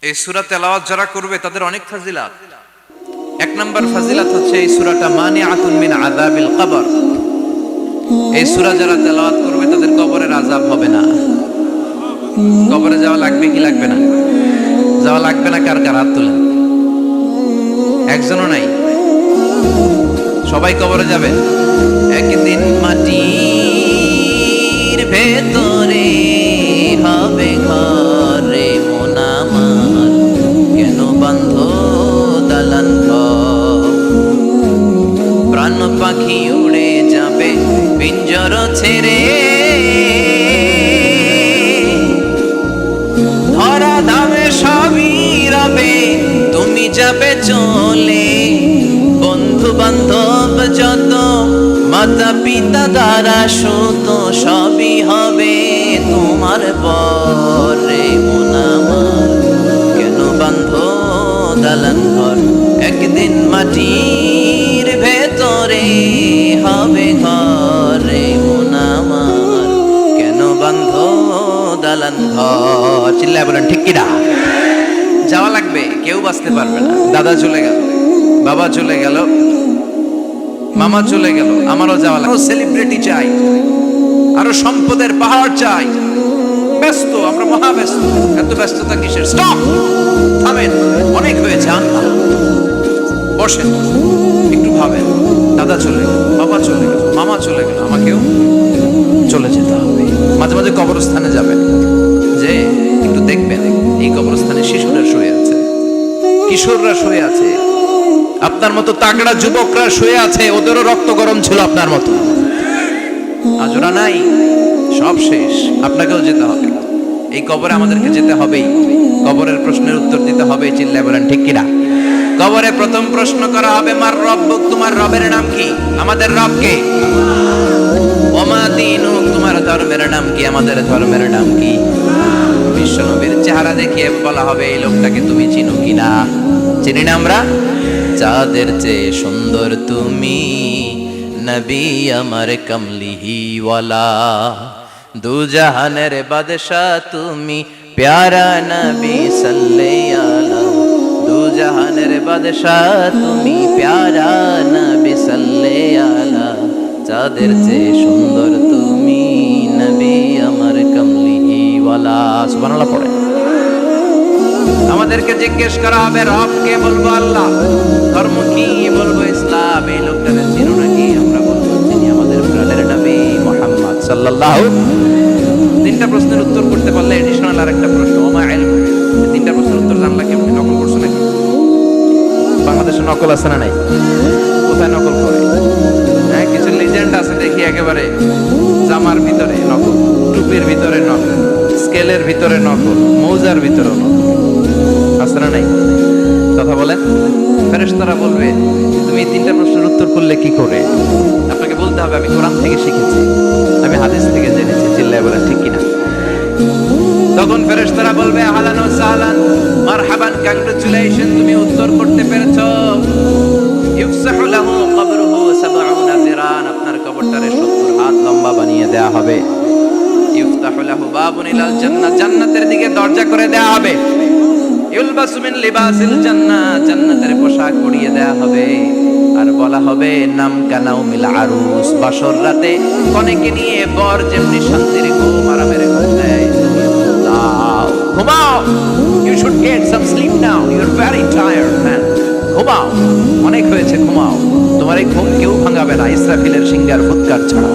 এই সূরা তেলাওয়াত যারা করবে তাদের অনেক ফাজিলাত। এক নাম্বার ফাজিলাত হচ্ছে এই সূরাটা মানিআতুন মিন আযাবিল কবর। এই সূরা যারা তেলাওয়াত করবে তাদের কবরের আযাব হবে না। কবরে যাওয়া লাগবে কি লাগবে না? যাওয়া লাগবে না। কার কার হাত তোলেন? একজনও নাই। সবাই কবরে যাবে। একদিন মাটির ভেতরে হবে ঘরে মন আমার, কেন বান্ধ দালান ঘর? প্রাণ পাখি উড়ে যাবে পিঞ্জর ছেড়ে, ধরা ধামে সবই রবে তুমি যাবে চলে। বন্ধু বান্ধব যত, মাতা পিতা দ্বারা সুত, সবই হবে তোমার পরে মন আমার, কেন বান্ধ দালান ঘর? একদিন মাটির ভেতরে হবে ঘরে মন আমার, কেন বান্ধ দালান ঘর? চিল্লায় বলেন ঠিক কিনা? যাওয়া লাগবে, কেউ বাঁচতে পারবে না। দাদা চলে গেল, বাবা চলে গেল, মামা চলে গেল, আমারও যাওয়া লাগবে। সেলিব্রিটি চাই, আরো সম্পদের পাহাড় চাই। ব্যস্ত, আমরা মহা ব্যস্ত। এত ব্যস্ততা কিসের? স্টপ, থামেন, অনেক হয়েছে। বসেন, একটু ভাবেন। দাদা চলে গেল, বাবা চলে গেল, মামা চলে গেল, আমাকেও চলে যেতে হবে। মাঝে মাঝে কবরস্থানে যাবেন, যে একটু দেখবেন এই কবরস্থানে শিশুরা শুয়ে আছে, কিশোররা শুয়ে আছে, আপনার মতো তাগড়া যুবকরা শুয়ে আছে। ওদেরও রক্ত গরম ছিল আপনার মতো। আজ ওরা নাই, সব শেষ। আপনাকেও যেতে হবে। এই কবরে আমাদেরকে যেতে হবেই। কবরের প্রশ্নের উত্তর দিতে হবে। চিল্লায় বলেন ঠিক কিনা? কবরে প্রথম প্রশ্ন করা হবে, মার রব্বুক, তোমার রবের নাম কি? আমাদের রব কে? ওমা দীনুক, তোমার ধর্মের নাম কি? আমাদের ধর্মের নাম কি? বিশ্বনবীর চেহারা দেখিয়ে বলা হবে, এই লোকটাকে তুমি চিনো কিনা? চিনি না আমরা? চাঁদের চেয়ে সুন্দর তুমি, নবী আমার কমলিহি ওয়ালা, দু জাহানের বাদশাহ তুমি, প্যারা নবী সাল্লাল্লাহু আলাইহি, দু জাহানের বাদশাহ তুমি, প্যারা নবী সাল্লাল্লাহু আলাইহি, চাঁদের চেয়ে সুন্দর তুমি, নবী আমার কমলিহি ওয়ালা। সুবহানাল্লাহ পড়ে। আমাদেরকে জিজ্ঞেস করা হবে, রবকে? বলবো আল্লাহ। ধর্ম কি? বলবো ইসলাম। এই লোকটাকে চিনো নাকি? আমরা বলবো চিনি, আমাদের প্রাণের নবী মুহাম্মদ সাল্লাল্লাহু। তিনটা প্রশ্নের উত্তর করতে পারলে এডিশনাল আরেকটা প্রশ্ন, ওমা ইলমু। এই তিনটা প্রশ্নের উত্তর জানলা কেমন? নকল করছো নাকি? বাংলাদেশে নকল আছে না নাই? কোথায় নকল করে? হ্যাঁ, কিছু লিজেন্ড আছে দেখি, একেবারে জামার ভিতরে নকল, টুপির ভিতরে নকল, স্কেলের ভিতরে নকল, মৌজার ভিতরে নকল। আছে না নাই? কথা বলেন। ফেরেশতারা বলবে, তুমি এই তিনটা প্রশ্নের উত্তর করলে কি করে? আপনাকে বলতে হবে, আমি কোরআন থেকে শিখেছি, আমি হাদিস থেকে জেনেছি। চিল্লায় বলেন ঠিক কিনা? তখন ফেরেশতারা বলবে, আহলান ওয়া সাহলান, মারহাবান, কংগ্রাচুলেশন, তুমি উত্তর করতে পেরেছো। ইফসাহু লাহু কবরুহু 70 যিরান, আপনার কবরটারে 70 হাত লম্বা বানিয়ে দেয়া হবে। ইফতাহু লাহু বাবুন ইলাল জান্নাহ, জান্নাতের দিকে দরজা করে দেয়া হবে। ইউলবাসু মিন লিবাসিল জান্নাহ, জান্নাতের পোশাক পরিয়ে দেয়া হবে। আর বলা হবে, নাম কানাউমিল আরুস, বাসর রাতে কনেকে নিয়ে বর যেমনি শান্তির ঘুম আরামের ঘুম দেয়, দাও, ঘুমাও। You should get some sleep now, you are very tired man. ঘুমাও, অনেক হয়েছে, ঘুমাও। তোমার এই ঘুম কেউ ভাঙাবে না, ইসরাফিলের সিঙ্গার ফুৎকার ছাড়া।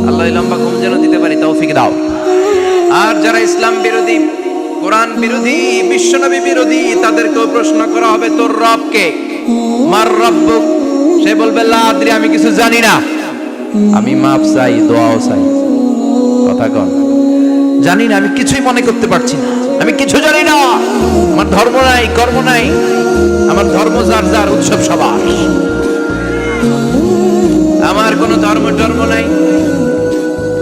আল্লাহ লম্বা ঘুম যেন দিতে পারি, তৌফিক দাও। আর যারা ইসলাম বিরোধী, কোরআন বিরোধী, বিশ্বনবী বিরোধী, তাদেরকেও প্রশ্ন করা হবে, তোর রব কে? মার রব্বুক? সে বলবে, লা আদরি, আমি কিছু জানি না। আমি মাফ চাই, দোয়াও চাই। কথা কন, জানি না, আমি কিছুই মনে করতে পারছি না, আমি কিছু জানি না। আমার ধর্ম নাই, কর্ম নাই, আমার ধর্ম যার যার, উৎসব সবার। আমার কোনো ধর্ম নাই,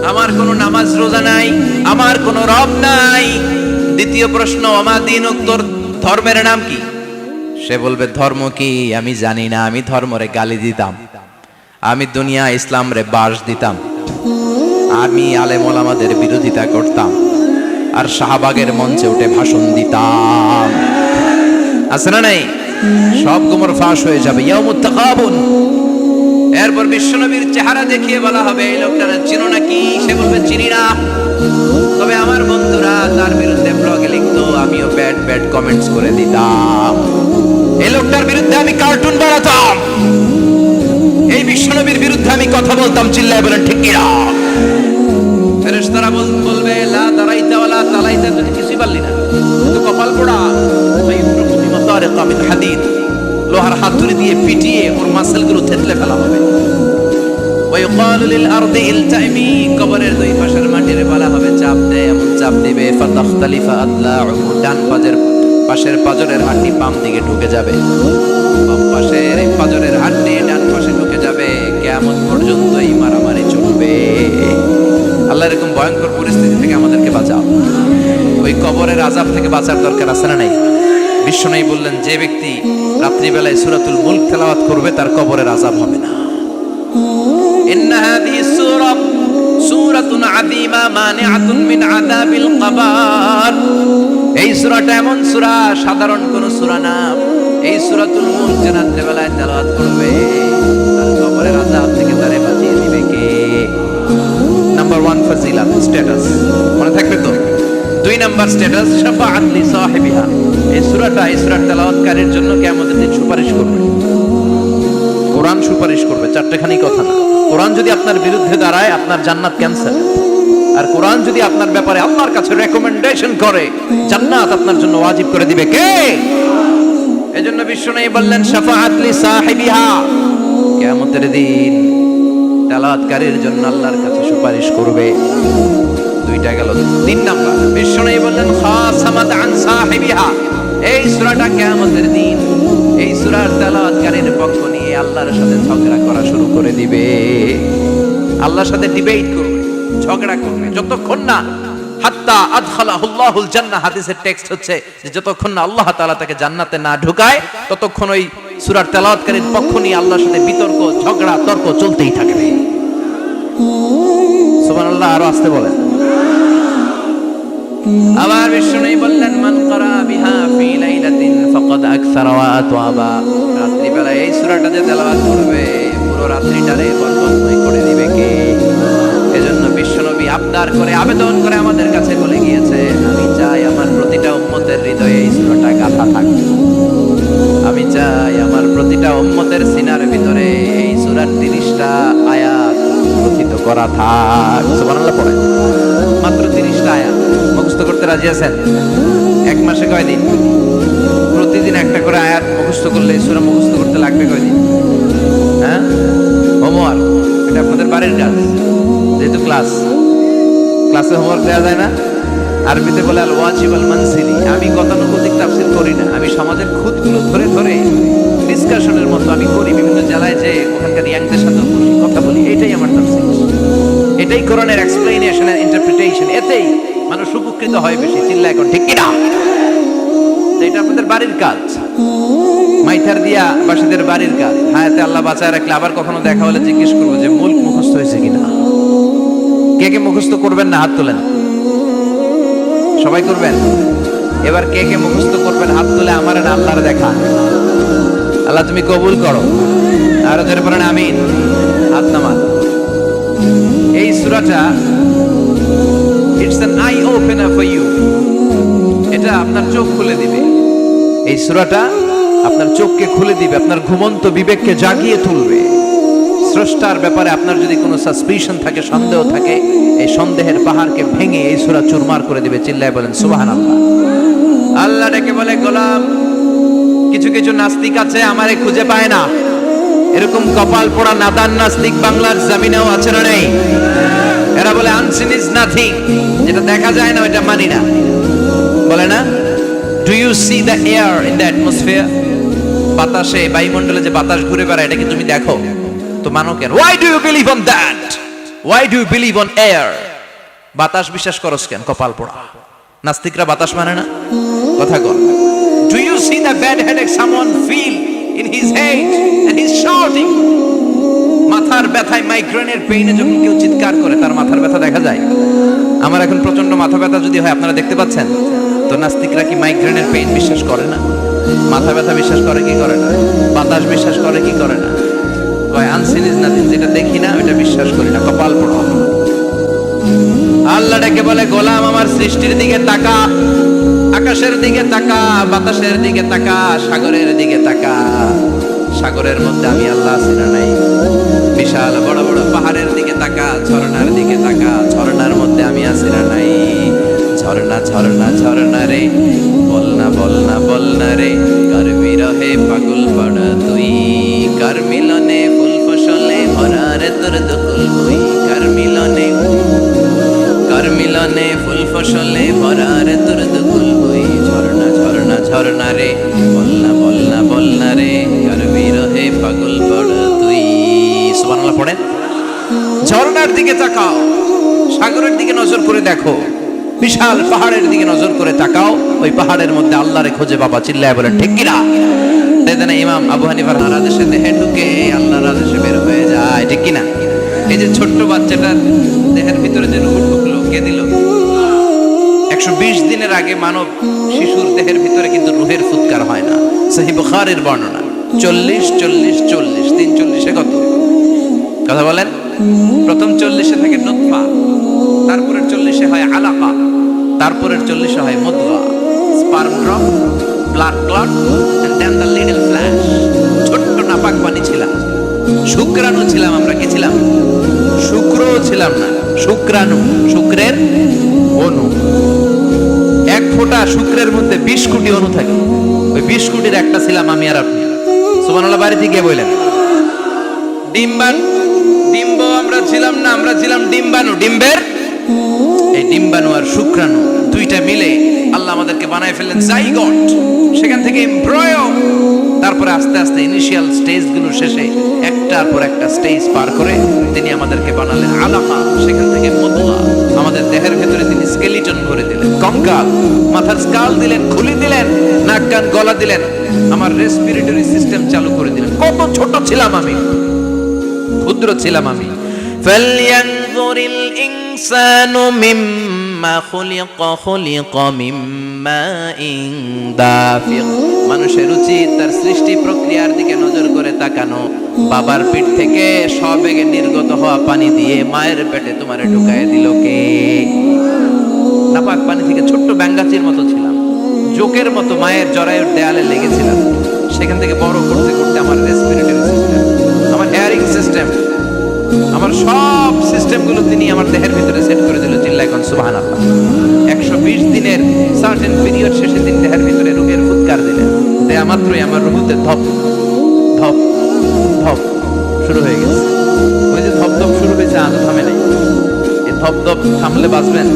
আমার কোনো নামাজ রোজা নাই, আমার কোনো রব নাই। দ্বিতীয় প্রশ্ন, ওমা দীনুক, তোর ধর্মের নাম কি? সে বলবে, ধর্ম কি? আমি জানি না, আমি ধর্মরে গালি দিতাম, আমি দুনিয়া ইসলাম রে বাস দিতাম, আমি আলেম ওলামাদের বিরোধিতা করতাম, আর শাহবাগের মঞ্চে উঠে ভাষণ দিতাম। আছে না নাই? সব গোমর ফাঁস হয়ে যাবে। ইয়াউমুত তাকাবুন। এরপর বিশ্বনবীর চেহারা দেখিয়ে বলা হবে এই লোকটার চিনো নাকি? সে বলবে চিনি না, তবে আমার বন্ধুরা তার বিরুদ্ধে ব্লগে লিখতো, আমিও ব্যাড ব্যাড কমেন্টস করে দিতাম। এই লোকটার বিরুদ্ধে আমি কার্টুন বানাতাম, এই বিশ্বনবীর বিরুদ্ধে আমি কথা বলতাম। চিল্লায় বলেন ঠিক কিনা? ফেরেশতারা বলবে লা দারাইতা ওয়ালা তালাইতা, তুই কিছুই পারলি না, তুই কপাল পোড়া। হাদিদ, লোহার হাতুড়ি দিয়ে পিটিয়ে ওর মাসলগুলো থেতলে ফেলা হবে। ওয়ায়ুকালু লিল আরদি ইলতাইমি, কবরের দুই পাশের মাটির বলা হবে চাপ দে, এমন চাপ দিবে ফাতাখতালিফা আদলাউহু, ডান পাশের পাজরের হাড়টি বাম দিকে ঢুকে যাবে, বাম পাশের পাজরের হাড়টি ডান পাশে ঢুকে যাবে। কিয়ামত পর্যন্ত এই মারামারি চলবে। আল্লাহ এরকম ভয়ঙ্কর পরিস্থিতি থেকে আমাদেরকে বাঁচাও। ওই কবরের আযাব থেকে বাঁচার দরকার আছে না নাই? বিশ্বনবী বললেন যে ব্যক্তি রাত্রিবেলায় সূরাতুল মুলক তেলাওয়াত করবে তার কবরের আযাব হবে না। ইন্না হাযিহি সূরাতুন আযীমা মানিআতুন মিন আযাবিল কবর। এই সূরাটা এমন সূরা, সাধারণ কোন সূরা না। এই সূরাতুল মুলক যে রাত্রিবেলায় তেলাওয়াত করবে তার কবরের আযাব থেকে তারে বাঁচিয়ে দিবে কে? নাম্বার 1 ফজিলাত, স্ট্যাটাস মনে থাকবে তো। 2 নাম্বার স্ট্যাটাস শাফাআত লি সাহিবিহা। এই সূরাটা, এই সূরার তেলাওয়াতকারীর জন্য কিয়ামতের দিন সুপারিশ করবে। কোরআন সুপারিশ করবে, চারটেখানি কথা না। কোরআন যদি আপনার বিরুদ্ধে দাঁড়ায় আপনার জান্নাত ক্যান্সেল, আর কোরআন যদি আপনার ব্যাপারে আল্লাহর কাছে রেকমেন্ডেশন করে জান্নাত আপনার জন্য ওয়াজিব করে দিবে কে? এজন্য বিশ্বনবী বললেন শাফাআত লি সাহিবিহা, কিয়ামতের দিন তেলাওয়াতকারীর জন্য আল্লাহর কাছে সুপারিশ করবে। 2টা গেল। 3 নাম্বার বিশ্বনবী বললেন খাসামাত আন সাহিবিহা। এই সূরাটা কিয়ামতের দিন এই সূরার তেলাওয়াতকারীর পক্ষ নিয়ে আল্লাহর সাথে ঝগড়া করা শুরু করে দিবে। আল্লাহর সাথে ডিবেট করবে, ঝগড়া করবে, যতক্ষণ না হাত্তা আদখালাহুল্লাহুল জান্নাহ। হাদিসের টেক্সট হচ্ছে যে যতক্ষণ না আল্লাহ তাআলা তাকে জান্নাতে না ঢুকায় ততক্ষণ ওই সূরার তেলাওয়াতকারীর পক্ষ নিয়ে আল্লাহর সাথে বিতর্ক, ঝগড়া, তর্ক চলতেই থাকবে। সুবহানাল্লাহ। আরো আসতে বলেন। আবার বিশ্বনবী বললেন মান ক্বারা বিহা ফি লাইলাতিন ফাকাদ আকসারা ওয়া আতওয়াবা। রাত্রিবেলা এই সূরাটা যে তেলাওয়াত করবে পুরো রাত্রিটারে বরকতময় করে দিবে কে? এজন্য বিশ্বনবী আবদার করে, আবেদন করে আমাদের কাছে বলে গিয়েছে, আমি চাই আমার প্রতিটা উম্মতের হৃদয়ে এই সূরাটা গাঁথা থাক। আমি চাই আমার প্রতিটা উম্মতের সিনার ভিতরে এই সূরার 30টা আয়াত কথিত করা থাক। সুবহানাল্লাহ পড়েন। মাত্র 30টা আয়াত মুখস্থ করতে রাজি আছেন? 1 মাসে কয়দিন? প্রতিদিন একটা করে আয়াত মুখস্থ করলে সূরা মুখস্থ করতে লাগবে কয়দিন? হ্যাঁ, হোমওয়ার্ক। এটা আপনাদের বাড়ির কাজ, যেহেতু ক্লাসে হোমওয়ার্ক দেওয়া যায় না। আরবিতে বলে আল ওয়াজিব আল মানসিলি। আমি গতানুগতিক তাফসীর করি না, আমি সমাজের খুঁতগুলো ধরে ধরে ডিসকাশনের মতো আমি করি। বিভিন্ন জেলায় যে ওখানকার ইয়াংদের সাথে বসি, কথা বলি, এটাই আমার তাফসীর, এটাই কোরআনের এক্সপ্লেনেশন এন্ড ইন্টারপ্রিটেশন। এতেই মানুষ উপকৃত হয় বেশি। চিল্লা এখন ঠিক কিনা? এটা আপনাদের বাড়ির কাজ, মাইথার দিয়া বাসীদের বাড়ির কাজ। হায়াতে আল্লাহ বাঁচায় রাখলে আবার কখনো দেখা হলে জিজ্ঞেস করবো যে মুলক মুখস্থ হয়েছে কিনা। কে কে মুখস্থ করবেন না হাত তোলেন। সবাই করবেন। এবার কে কে মুখস্থ করবেন হাত তুলে আমার না আল্লাহর দেখা। আল্লাহ তুমি কবুল করো। আর জোরে পড়েন আমিন। হাত নামান। এই সূরাটা it's an eye opener for you. এটা আপনার চোখ খুলে দিবে। এই সূরাটা আপনার চোখকে খুলে দিবে, আপনার ঘুমন্ত বিবেককে জাগিয়ে তুলবে। স্রষ্টার ব্যাপারে আপনার যদি কোনো সাসপিশন থাকে, সন্দেহ থাকে, এই সন্দেহের পাহাড়কে ভেঙে এই সূরা চুরমার করে দিবে। চিল্লায় বলেন সুবহানাল্লাহ। আল্লাহ ডেকে বলে গোলাম, কিছু কিছু নাস্তিক আছে আমারে খুঁজে পায় না। এরকম কপাল পোড়া নাদান নাস্তিক বাংলার জমিনেও আছে না নেই? এরা বলে আনসিন ইজ নাথিং, যেটা দেখা যায় না ওটা মানি না। বলে না, do you see the air in the atmosphere? বাতাসে, বায়ুমণ্ডলে যে বাতাস ঘুরে বেড়ায়, এটা কি তুমি দেখো? তো মানো কেন? Why do you believe on that? Why do you believe on air? বাতাস বিশ্বাস করস কেন? কপাল পোড়া নাস্তিকরা বাতাস মানে না। কথা কর। Do you see the bad headache someone feel in his head and he's shouting? মাথা মাথার ব্যথায়, মাইগ্রেনের পেইনে যখন কেউ চিৎকার করে তার মাথার ব্যথা দেখা যায়। আমার এখন প্রচন্ড মাথা ব্যথা যদি হয়, আপনারা দেখতে পাচ্ছেন তো, নাস্তিকরা কি মাইগ্রেনের পেইন বিশ্বাস করে না? মাথা ব্যথা বিশ্বাস করে কি করে না? বাতাস বিশ্বাস করে কি করে না? কয় আনসিন ইজ নাথিং, যেটা দেখি না ওটা বিশ্বাস করি না, কপাল পড়ো। আল্লাহ ডেকে বলে, গোলাম আমার সৃষ্টির দিকে তাকা, আকাশের দিকে তাকা, বাতাসের দিকে তাকা, সাগরের দিকে তাকা। সাগরের মধ্যে আমি আল্লাহ আছি না নাই? বিশাল বড় বড় পাহাড়ের দিকে তাকা, ঝর্ণার দিকে তাকা, ঝর্ণার মধ্যে আমি আছি না নাই? ঝর্ণা ঝর্ণা ঝর্ণা রে, বলনা বলনা বলনা রে, কার বিরহে পাগল পড়া তুই, কার মিলনে ফুল ফসলে ভরা রে তোর দুকুল বই, কার মিলনে ফুল ফসলে ভরা রে তোর দুকুল বই। ঝর্ণা ঝর্ণা ঝর্ণা রে, বলনা বলনা বলনা রে, কার বিরহে পাগল পড়া তুই। সুবহানাল্লাহ পড়েন। ঝর্ণার দিকে তাকাও, সাগরের দিকে নজর করে দেখো, বিশাল পাহাড়ের দিকে নজর করে তাকাও, ওই পাহাড়ের মধ্যে আল্লাহরে খোঁজে বাবা, চিল্লায় বলে ঠিক কিনা? দেখেন ইমাম আবু হানিফার আদেশে দেহে ঢুকে আল্লাহর আদেশে বের হয়ে যায়, ঠিক কিনা? এই যে ছোট্ট বাচ্চাটার দেহের ভিতরে যে রূহ ঢুকলো, কে দিল? 120 দিনের আগে মানব শিশুর দেহের ভিতরে কিন্তু রূহের ফুৎকার হয় না। সহিহ বুখারীর বর্ণনা 40 40 40, 340 কত কথা বলেন? প্রথম 40 থেকে নুতফা, তারপরের 40 হয় আলাকা, তারপরের 40 হয় মুদগা, sperm drop, blood clot, and then the little flash. ছোট্ট নাপাক পানি ছিলাম, শুক্রাণু ছিলাম আমরা। কি ছিলাম? শুক্র ছিলাম না, শুক্রাণু, শুক্রের অণু। এক ফোঁটা শুক্রের মধ্যে 20 কোটি অণু থাকে, ওই 20 কোটির একটা ছিলাম আমি আর আপনি। সুবহানাল্লাহ বাড়িতে গিয়ে বললেন। ডিম্ব আমরা ছিলাম না, আমরা ছিলাম ডিম্বাণু, ডিম্বের। এই ডিম্বাণু আর শুক্রাণু দুইটা মিলে আল্লাহ আমাদেরকে বানায় ফেললেন জাইগট, সেখান থেকে এমব্রয়ো, তারপরে আস্তে আস্তে ইনিশিয়াল স্টেজগুলো শেষে একটার পর একটা স্টেজ পার করে তিনি আমাদেরকে বানালেন আলাকা, সেখান থেকে মুদগা, আমাদের দেহের ভেতরে তিনি স্কেলিটন ভরে দিলেন, কঙ্কাল, মাথার স্কাল দিলেন, খুলি দিলেন, নাক কান গলা দিলেন, আমার রেসপিরেটরি সিস্টেম চালু করে দিলেন। কত ছোট ছিলাম আমি, ক্ষুদ্র ছিলাম আমি। ফালয়ানজুরিল ইনসানু মিম্মা খুলিকা মিম্মা দাফিক। মানুষের উচিত তার সৃষ্টি প্রক্রিয়ার দিকে নজর করে তাকানো। বাবার পিঠ থেকে সবেগে নির্গত হওয়া পানি দিয়ে মায়ের পেটে তোমারে ঢুকায় দিল কে? নাপাক পানি থেকে ছোট্ট ব্যাঙ্গাচির মতো ছিলাম, জোকের মতো মায়ের জরায়ুর দেয়ালে লেগেছিলাম। সেখান থেকে বড় করতে করতে আমার রেসপিরেটরি সিস্টেম, আমার হেয়ারিং সিস্টেম, আমার সব সিস্টেমগুলো তিনি আমার দেহের ভিতরে সেট করে দিল। চিল্লায় কোন সুবহানাল্লাহ। 120 দিনের সার্টেন পিরিয়ড শেষে তিনি দেহের ভিতরে রূহের ফুৎকার দিলেন। দেয়া মাত্রই আমার রূহতে ধপ ধপ ধপ শুরু হয়ে গেছে। ওই যে ধপ ধপ শুরু হয়েছে, আজও থামে নাই। এই ধপ ধপ থামলে বাঁচবেন,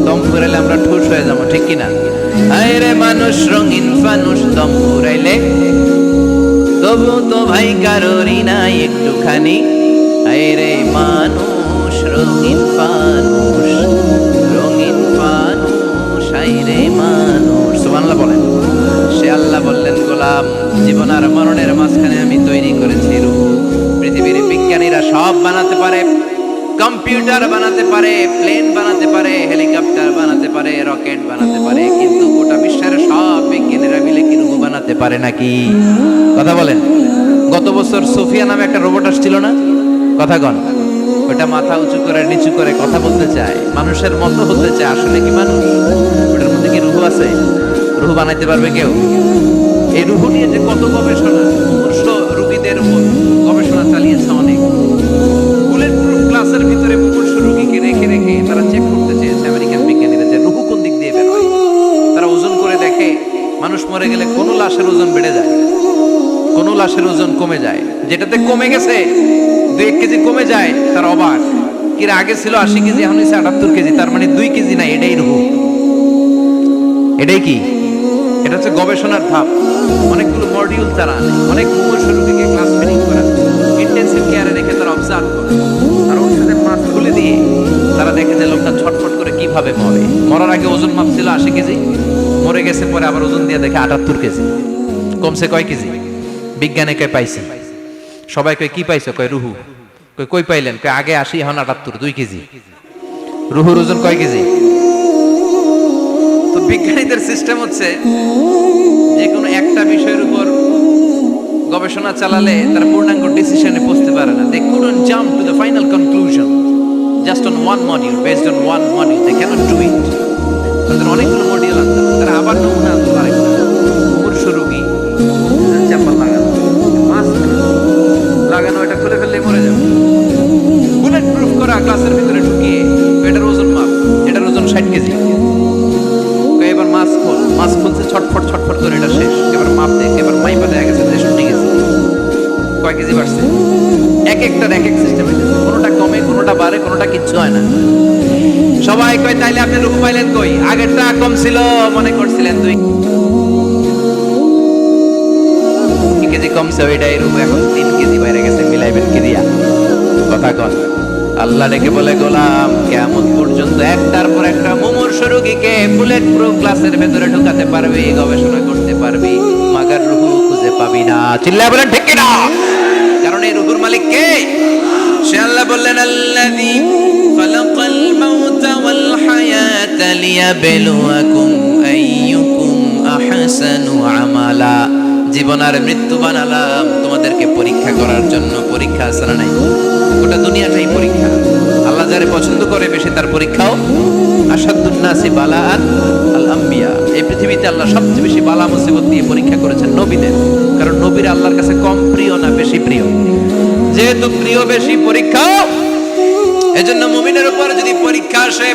দম ফুরাইলে আমরা ঠুস হয়ে যাবো, ঠিক কিনা? আয় রে মানুষ রঙিন ফানুষ, দম ফুরাইলে তবু তো ভাই কারোরই নাই একটুখানি। আয় রে মানুষ রঙিন ফানুষ, রঙিন ফানুষ, আয় রে মানুষ। সুবহানাল্লাহ বলেন। সে আল্লাহ বললেন, গোলাম জীবন আর মরণের মাঝখানে আমি তৈরি করেছি রূহ। পৃথিবীর বিজ্ঞানীরা সব বানাতে পারে, কম্পিউটার বানাতে পারে, প্লেন বানাতে পারে, হেলিকপ্টার বানাতে পারে, রকেট বানাতে পারে, কিন্তু গোটা বিশ্বের সব বিজ্ঞানীরা মিলে কি রূহ বানাতে পারে নাকি? কথা বলেন। গত বছর সোফিয়া নামে একটা রোবট আসছিল না? কথা কন। ওটা মাথা উঁচু করে নিচু করে কথা বলতে চায়, মানুষের মতো হতে চায়। আসলে কি মানুষ? ওটার মধ্যে কি রূহ আছে? রূহ বানাইতে পারবে কেউ? এই রূহ নিয়ে যে কত গবেষণা, মুমূর্ষ রোগীদের উপর গবেষণা চালিয়েছে অনেক। বুলেট প্রুফ গ্লাসের ভিতরে মুমূর্ষ রোগীকে রেখে রেখে তারা চেক করতে চেয়েছে আমেরিকান বিজ্ঞানীরা যে রূহ কোন দিক দিয়ে বের হয়। তারা ওজন করে দেখে, মানুষ মরে গেলে কোন লাশের ওজন বেড়ে যায়, কোন লাশের ওজন কমে যায়। যেটাতে কমে গেছে 2 কেজি কমে যায়, তার অবাক। কিরা আগে ছিল 80 কেজি, এখন হয়েছে 78 কেজি, তার মানে 2 কেজি না, এটাই রূহ। এটাই কি? এটা হচ্ছে গবেষণার ধাপ। অনেকগুলো মডিউল তারা অনেক মুমূর্ষ রোগীকে ক্লাস ফিটিং করা, ইন্টেনসিভ কেয়ারে রেখে তারা অবজার্ভ করে, আর ওষুধের মাছ খুলে দিয়ে তারা দেখে যে লোকটা ছটফট করে কিভাবে মরে। মরার আগে ওজন মাপ ছিল 80 কেজি, মরে গেছে পরে আবার ওজন দিয়ে দেখে 78 কেজি। কমছে কয় কেজি? বিজ্ঞানে কে পাইছে? সবাই কয় কি পাইছো? কয় রুহু। কই পাইলেন? কয় আগে 80 এখন 78, 2 কেজি। রুহুর ওজন কয় কেজি? তো বিজ্ঞানীদের সিস্টেম হচ্ছে যে কোনো একটা বিষয়ের উপর গবেষণা চালালে তারা পূর্ণাঙ্গ ডিসিশনে পৌঁছতে পারে না। They couldn't jump to the final conclusion just on one module, based on one module. They cannot do it. তাদের অনেকগুলো মডিউল আনতে হবে, তারা আবার নমুনা আনতে পারে। মুমূর্ষ রোগী চাপা মাস্ক লাগানো, এটা খুলে ফেললে মরে যাবে। বুলেট প্রুফ করা গ্লাসের ভিতরে ঢুকিয়ে এটার ওজন মাপ, এটার ওজন 60 কেজি। এবার মাস্ক খুলছে, ছটফট করে এটা শেষ। এবার মাপ দেখ, এবার মাইপা দেখা গেছে 63 কেজি। কয় কেজি বাড়ছে? এক একটার এক এক সিস্টেম হইতেছে, কোনোটা কমে, কোনোটা বাড়ে, কোনোটা কিচ্ছু হয় না। সবাই কয় তাইলে আপনি রুহু পাইলেন কই? আগেরটা কম ছিল মনে করছিলেন 2 কেজি কমছে, ওইটাই রুহু এখন 3 কেজি বাইরে গেছে। মিলাইবেন কি দিয়া? কথা কন। আল্লাহ ডেকে বলে, গোলাম কিয়ামত পর্যন্ত একটার পর একটা মুমূর্ষ রোগীকে বুলেট প্রুফ গ্লাসের ভেতরে ঢুকাতে পারবি, গবেষণা করতে পারবি, মাগার রুহু খুঁজে পাবি না। চিল্লায় বলেন ঠিক কিনা? কারণ এই রুহুর মালিক কে? সে আল্লাহ বললেন, আল্লাযী খালাকাল মাউতা ওয়াল হায়াতা লিয়াবলুয়াকুম আইয়ুকুম আহসানু আমালা। জীবন আর মৃত্যু বানালাম তোমাদেরকে পরীক্ষা করার জন্য। পরীক্ষা আছে না নাই? গোটা দুনিয়াটাই পরীক্ষা। আল্লাহ যারে পছন্দ করে বেশি তার পরীক্ষাও। আশাদ্দুন নাসি বালাআন আল আম্বিয়া। এই পৃথিবীতে আল্লাহ সবচেয়ে বেশি বালা মুসিবত দিয়ে পরীক্ষা করেছেন নবীদের। কারণ নবীরা আল্লাহর কাছে কম প্রিয় না বেশি প্রিয়? যেহেতু প্রিয় বেশি, পরীক্ষাও। এজন্য মুমিনের উপর যদি পরীক্ষা আসে,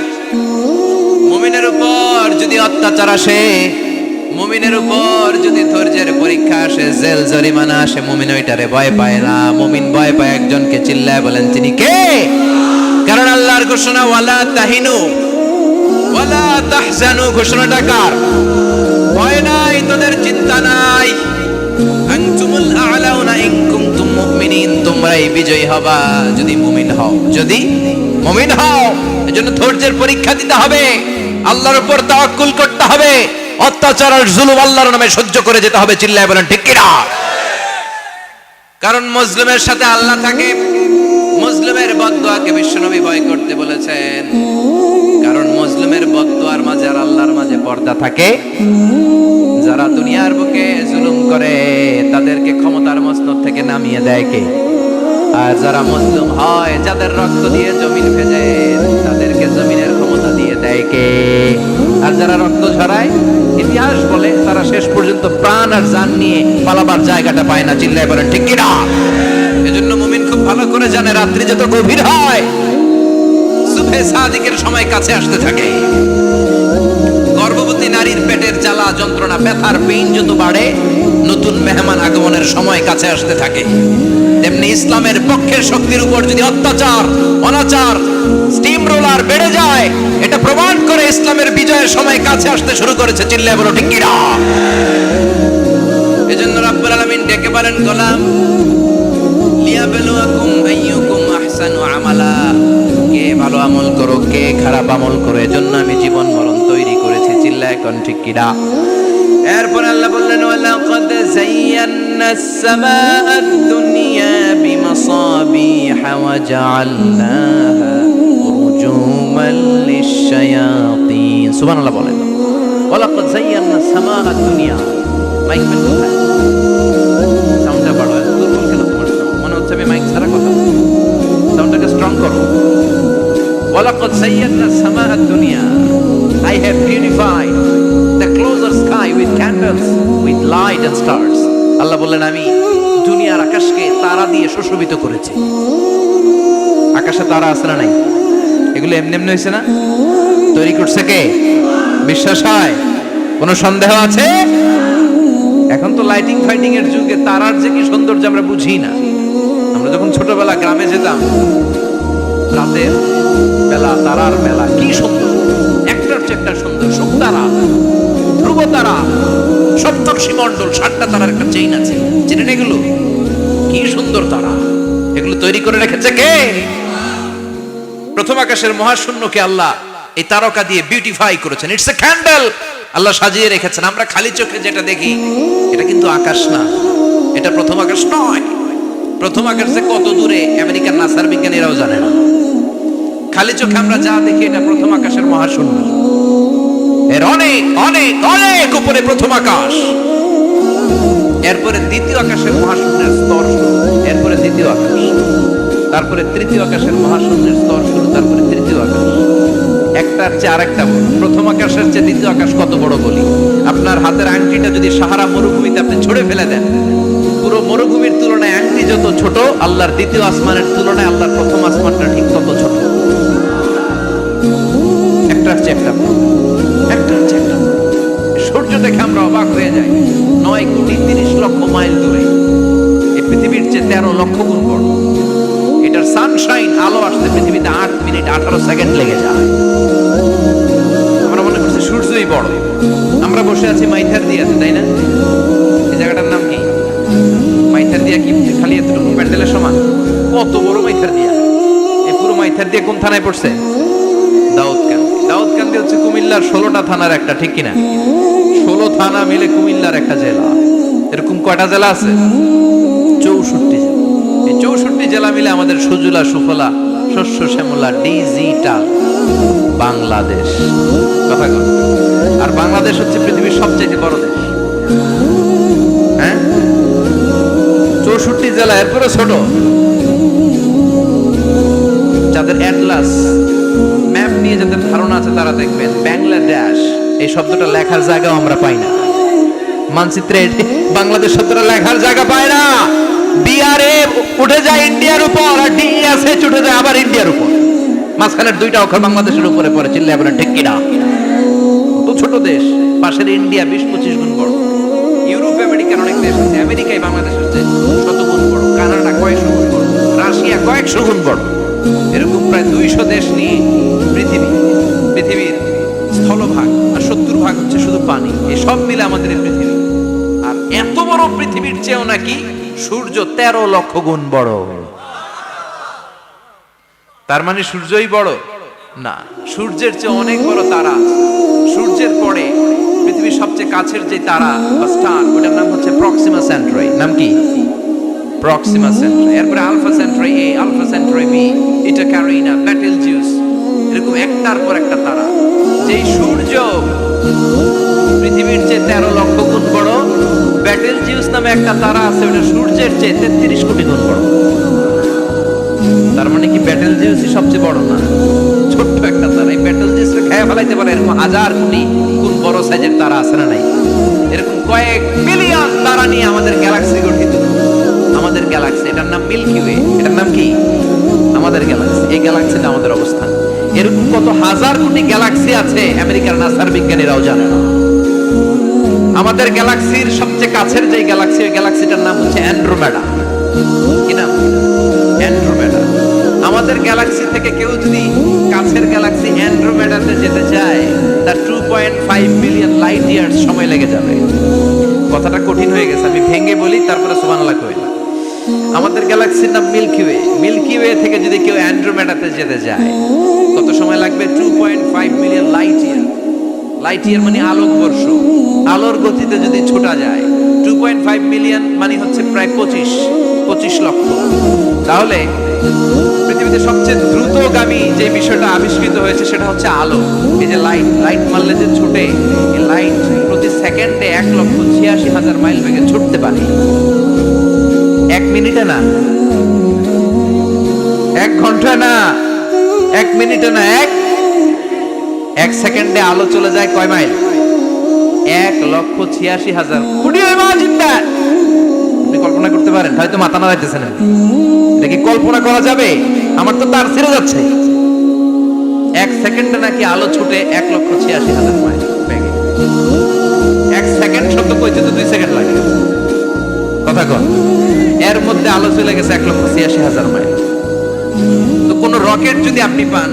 মুমিনের উপর যদি অত্যাচার আসে, মুমিনের উপর যদি ধৈর্যের পরীক্ষা আসে, জেল জরিমানা আসে, মুমিন ওইটারে ভয় পায় না। মুমিন ভয় পায় একজনকে। চিল্লায় বলেন তিনি কে? কারণ আল্লাহর ঘোষণা, ওয়ালা তাহিনু ওয়ালা তাহজানু। ঘোষণাটা কার? ভয় নাই, তোদের চিন্তা নাই। আনতুমুল আ'লাউনা ইন কুনতুম মুমিনিন। তোমরাই বিজয়ী হবা যদি মুমিন হও, যদি মুমিন হও। এজন্য ধৈর্যের পরীক্ষা দিতে হবে, আল্লাহর উপর তাওয়াক্কুল করতে হবে, অত্যাচার আর জুলুম আল্লাহর নামে সহ্য করে যেতে হবে। চিল্লায় বলেন ঠিক কিনা? কারণ মজলুমের সাথে আল্লাহ থাকে। মজলুমের বদদুয়াকে বিশ্বনবী ভয় করতে বলেছেন। কারণ মজলুমের বদদুয়ার মাঝে আর আল্লাহর মাঝে পর্দা থাকে। যারা দুনিয়ার বুকে জুলুম করে তাদেরকে ক্ষমতার মসনদ থেকে নামিয়ে দেয় কে? আর যারা মজলুম হয়, যাদের রক্ত দিয়ে জমিন ভেজে, তাদেরকে জমিনের ক্ষমতা দিয়ে দেয় কে? আর যারা রক্ত ঝরায়, ইতিহাস বলে তারা শেষ পর্যন্ত প্রাণ আর জান নিয়ে পালাবার জায়গাটা পায় না। চিল্লায় বলেন ঠিক কিনা? এজন্য মুমিন খুব ভালো করে জানে, রাত্রি যত গভীর হয়, সুবহে সাদিকের সময় কাছে আসতে থাকে। গর্ভবতী নারীর পেটের জ্বালা যন্ত্রণা, ব্যথার পেইন যত বাড়ে, নতুন মেহমান আগমনের সময় কাছে আসতে থাকে। তেমনি ইসলামের পক্ষের শক্তির উপর যদি অত্যাচার, অনাচার, স্টিম রোলার বেড়ে যায়, এটা প্রমাণ করে ইসলামের বিজয়ের সময় কাছে আসতে শুরু করেছে। চিল্লায় বলো ঠিক কিনা? এজন্য রাব্বুল আলামিন ডেকে বলেন, গোলাম লিয়াবলুয়াকুম আইয়ুকুম আহসানু আমালা। কে ভালো আমল করো, কে খারাপ আমল করো, এজন্য আমি জীবন মরণ তৈরি করেছি। চিল্লায় কোন ঠিক কিনা? এরপর আল্লাহ বললেন, ওয়ালাকাদ যায়্যানাস সামাআদ দুনিয়া বিমাসাবিহা ওয়া জাআলনাহা রুজুমান লিশ-শায়াতিন। সুবহানাল্লাহ বলেন। ওয়ালাকাদ যায়্যানাস সামাআদ দুনিয়া। মাইক পেন কোথায়? সাউন্ডটা বাড়াও। দুর্বল কেন তোমার সাউন্ড? মনে হচ্ছে আমি মাইক ছাড়া কথা বলছি। সাউন্ডটাকে স্ট্রং করো। ওয়ালাকাদ যায়্যানাস সামাআদ দুনিয়া। I have beautified the closer sky with candles, with light and stars. আল্লাহ বললেন, আমি দুনিয়ার আকাশকে তারা দিয়ে সুশোভিত করেছি। আকাশে তারা আছে না নাই? এগুলো এমনি এমনি হয়েছে না? তৈরি করছে কে? বিশ্বাস হয়? কোনো সন্দেহ আছে? এখন তো লাইটিং ফাইটিং এর যুগে তারার যে কি সৌন্দর্য আমরা বুঝি না। আমরা যখন ছোটবেলা গ্রামে যেতাম, রাতের বেলা তারার মেলা, কি সুন্দর! একটার চেয়ে একটা সুন্দর। শুকতারা, ধ্রুব তারা, সপ্তর্ষি মণ্ডল, 7টা তারার একটা চেইন আছে। চেনেন এগুলো? কি সুন্দর তারা! এগুলো তৈরি করে রেখেছে কে? প্রথম আকাশের মহাশূন্যকে আল্লাহ এই তারকা দিয়ে বিউটিফাই করেছেন। It's a candle. আল্লাহ সাজিয়ে রেখেছেন। আমরা খালি চোখে যেটা দেখি, এটা কিন্তু আকাশ না, এটা প্রথম আকাশ নয়। প্রথম আকাশ যে কত দূরে আমেরিকার নাসার বিজ্ঞানীরাও জানে না। খালি চোখে আমরা যা দেখি এটা প্রথম আকাশের মহাশূন্য। এর অনেক অনেক অনেক উপরে প্রথম আকাশ, এরপরে দ্বিতীয় আকাশের মহাশূন্যের স্তর শুরু, এরপরে দ্বিতীয় আকাশ, তারপরে তৃতীয় আকাশের মহাশূন্যের স্তর শুরু, তারপরে তৃতীয় আকাশ। একটার চেয়ে আরেকটা বড়। প্রথম আকাশের চেয়ে দ্বিতীয় আকাশ কত বড় বলি, আপনার হাতের আংটিটা যদি সাহারা মরুভূমিতে আপনি ছড়ে ফেলে দেন, পুরো মরুভূমির তুলনায় আংটি যত ছোট, আল্লাহর দ্বিতীয় আসমানের তুলনায় আল্লাহর প্রথম আসমানটা ঠিক তত ছোট। একটার চেয়ে একটা বড়, একটার চেয়ে একটা বড়। সূর্য দেখে আমরা অবাক হয়ে যাই, 9,30,00,000 মাইল দূরে। এই পৃথিবীর চেয়ে 13 লক্ষ গুণ বড়। এটার সানশাইন, আলো আসতে পৃথিবীতে 8 মিনিট 18 সেকেন্ড লেগে যায়। আমরা মনে করছি সূর্যই বড়। আমরা বসে আছি মাইথার দিয়াতে, তাই না? এই জায়গাটার নাম কি? মাইথার দিয়া কি খালি এতটুকু প্যান্ডেলের সমান? কত বড় মাইথার দিয়া! এই পুরো মাইথার দিয়া কোন থানায় পড়ছে? দাউদকান্দি। দাউদকান্দি হচ্ছে কুমিল্লার 16টা থানার একটা, ঠিক কিনা? 16 থানা মিলে কুমিল্লার একটা জেলা। এরকম কয়টা জেলা আছে? 64 জেলা। এই 64 জেলা মিলে আমাদের সুজলা সুফলা শস্য শ্যামলা ডিজিটাল বাংলাদেশ। কথা কন। আর বাংলাদেশ হচ্ছে পৃথিবীর সবচেয়ে বড় দেশ। হ্যাঁ, 64 জেলা, এরপরে ছোট। যাদের অ্যাটলাস ম্যাপ নিয়ে যাদের ধারণা আছে তারা দেখবেন বাংলাদেশ এই শব্দটা লেখার জায়গাও আমরা পাই না। মানচিত্রে বাংলাদেশ শব্দটা লেখার জায়গা পায় না। বিআরএ উঠে যায় ইন্ডিয়ার উপর, আর ডিএসএ উঠে যায় আবার ইন্ডিয়ার উপর। মাঝখানের দুইটা অক্ষর বাংলাদেশের উপরে পড়ে। চিল্লায় বলেন ঠিক কিনা? তো ছোট দেশ, পাশের ইন্ডিয়া 20-25 গুণ বড়। ইউরোপ আমেরিকার অনেক দেশ আছে, আমেরিকায় বাংলাদেশের চেয়ে শত গুণ বড়। কানাডা কয়েকশো গুণ বড়, রাশিয়া কয়েকশো গুণ বড়। এরকম প্রায় 200 দেশ নিয়ে পৃথিবীর স্থলভাগ, আর 70% হচ্ছে শুধু পানি। এই সব মিলে আমাদের এই পৃথিবী। আর এত বড় পৃথিবীর চেয়েও নাকি সূর্য 13 লক্ষ গুণ বড়। তার মানে সূর্যই বড় না, সূর্যের চেয়ে অনেক বড় তারা আছে। সূর্যের পরে পৃথিবীর সবচেয়ে কাছের যে তারা বা স্টার, ওটার নাম হচ্ছে প্রক্সিমা সেন্ট্রারি। নাম কি? প্রক্সিমা সেন্ট্রারি। এরপরে আলফা সেন্ট্রারি এ, আলফা সেন্ট্রারি বি, এটা ক্যারিনা, ব্যাটেলজিউস, এরকম একটার পর একটা তারা। যেই সূর্য পৃথিবীর চেয়ে 13 লক্ষ গুণ বড়, ব্যাটেলজিউস নামে একটা তারা আছে, ওটা সূর্যের চেয়ে 33 কোটি গুণ বড়। তার মানে কি ব্যাটেলজিউসই সবচেয়ে বড় না? ছোট্ট একটা তারা। এই ব্যাটেলজিউসকে খেয়ে ফেলাইতে পারে এরকম 1000 কোটি গুণ বড় সাইজের তারা আছে না নাই? এরকম কয়েক বিলিয়ন তারা নিয়ে আমাদের গ্যালাক্সি গঠিত। আমাদের গ্যালাক্সি, এটার নাম মিল্কি ওয়ে। এটার নাম কি? আমাদের গ্যালাক্সি। এই গ্যালাক্সিতে আমাদের অবস্থান। এরকম কত হাজার কোটি গ্যালাক্সি আছে আমেরিকার নাসার বিজ্ঞানীরাও জানে না। আমাদের গ্যালাক্সির সবচেয়ে কাছের যে গ্যালাক্সি, ওই গ্যালাক্সিটার নাম হচ্ছে অ্যান্ড্রোমেডা। কি নাম? অ্যান্ড্রোমেডা। আমাদের গ্যালাক্সি থেকে কেউ যদি কাছের গ্যালাক্সি অ্যান্ড্রোমেডাতে যেতে চায়, তার 2.5 মিলিয়ন লাইট ইয়ার্স সময় লেগে যাবে। কথাটা কঠিন হয়ে গেছে, আমি ভেঙে বলি, তারপরে সুবহানাল্লাহ কই। আমাদের গ্যালাক্সির নাম মিল্কি ওয়ে। মিল্কি ওয়ে থেকে যদি কেউ অ্যান্ড্রোমেডাতে যেতে যায়, কত সময় লাগবে? 2.5 million light year. Light year মানে আলোকবর্ষ। আলোর গতিতে যদি ছোটা যায়, 2.5 মিলিয়ন মানে হচ্ছে প্রায় 25 লক্ষ। তাহলে পৃথিবীতে সবচেয়ে দ্রুতগামী যে বিষয়টা আবিষ্কৃত হয়েছে সেটা হচ্ছে আলো। এই যে লাইট মারলে যে ছুটে, এই লাইট প্রতি সেকেন্ডে 1,86,000 মাইল বেগে ছুটতে পারে। 1 মিনিটে না, 1 ঘন্টা না, 1 মিনিটে না, 1 সেকেন্ডে আলো চলে যায় কয় মাইল? 1,86,000। আপনি কল্পনা করতে পারেন? হয়তো মাথা নাড়াইতেছেন। এটা কি কল্পনা করা যাবে? আমার তো তার ছেড়ে যাচ্ছে। 1 সেকেন্ডে নাকি আলো ছুটে 1,86,000 মাইল বেগে। 1 সেকেন্ড শব্দ কইতে তো 2 সেকেন্ড লাগে। কথা কন। এর মধ্যে আলো চলে গেছে 1,86,000 মাইল। তো কোন রকেট যদি আপনি পান,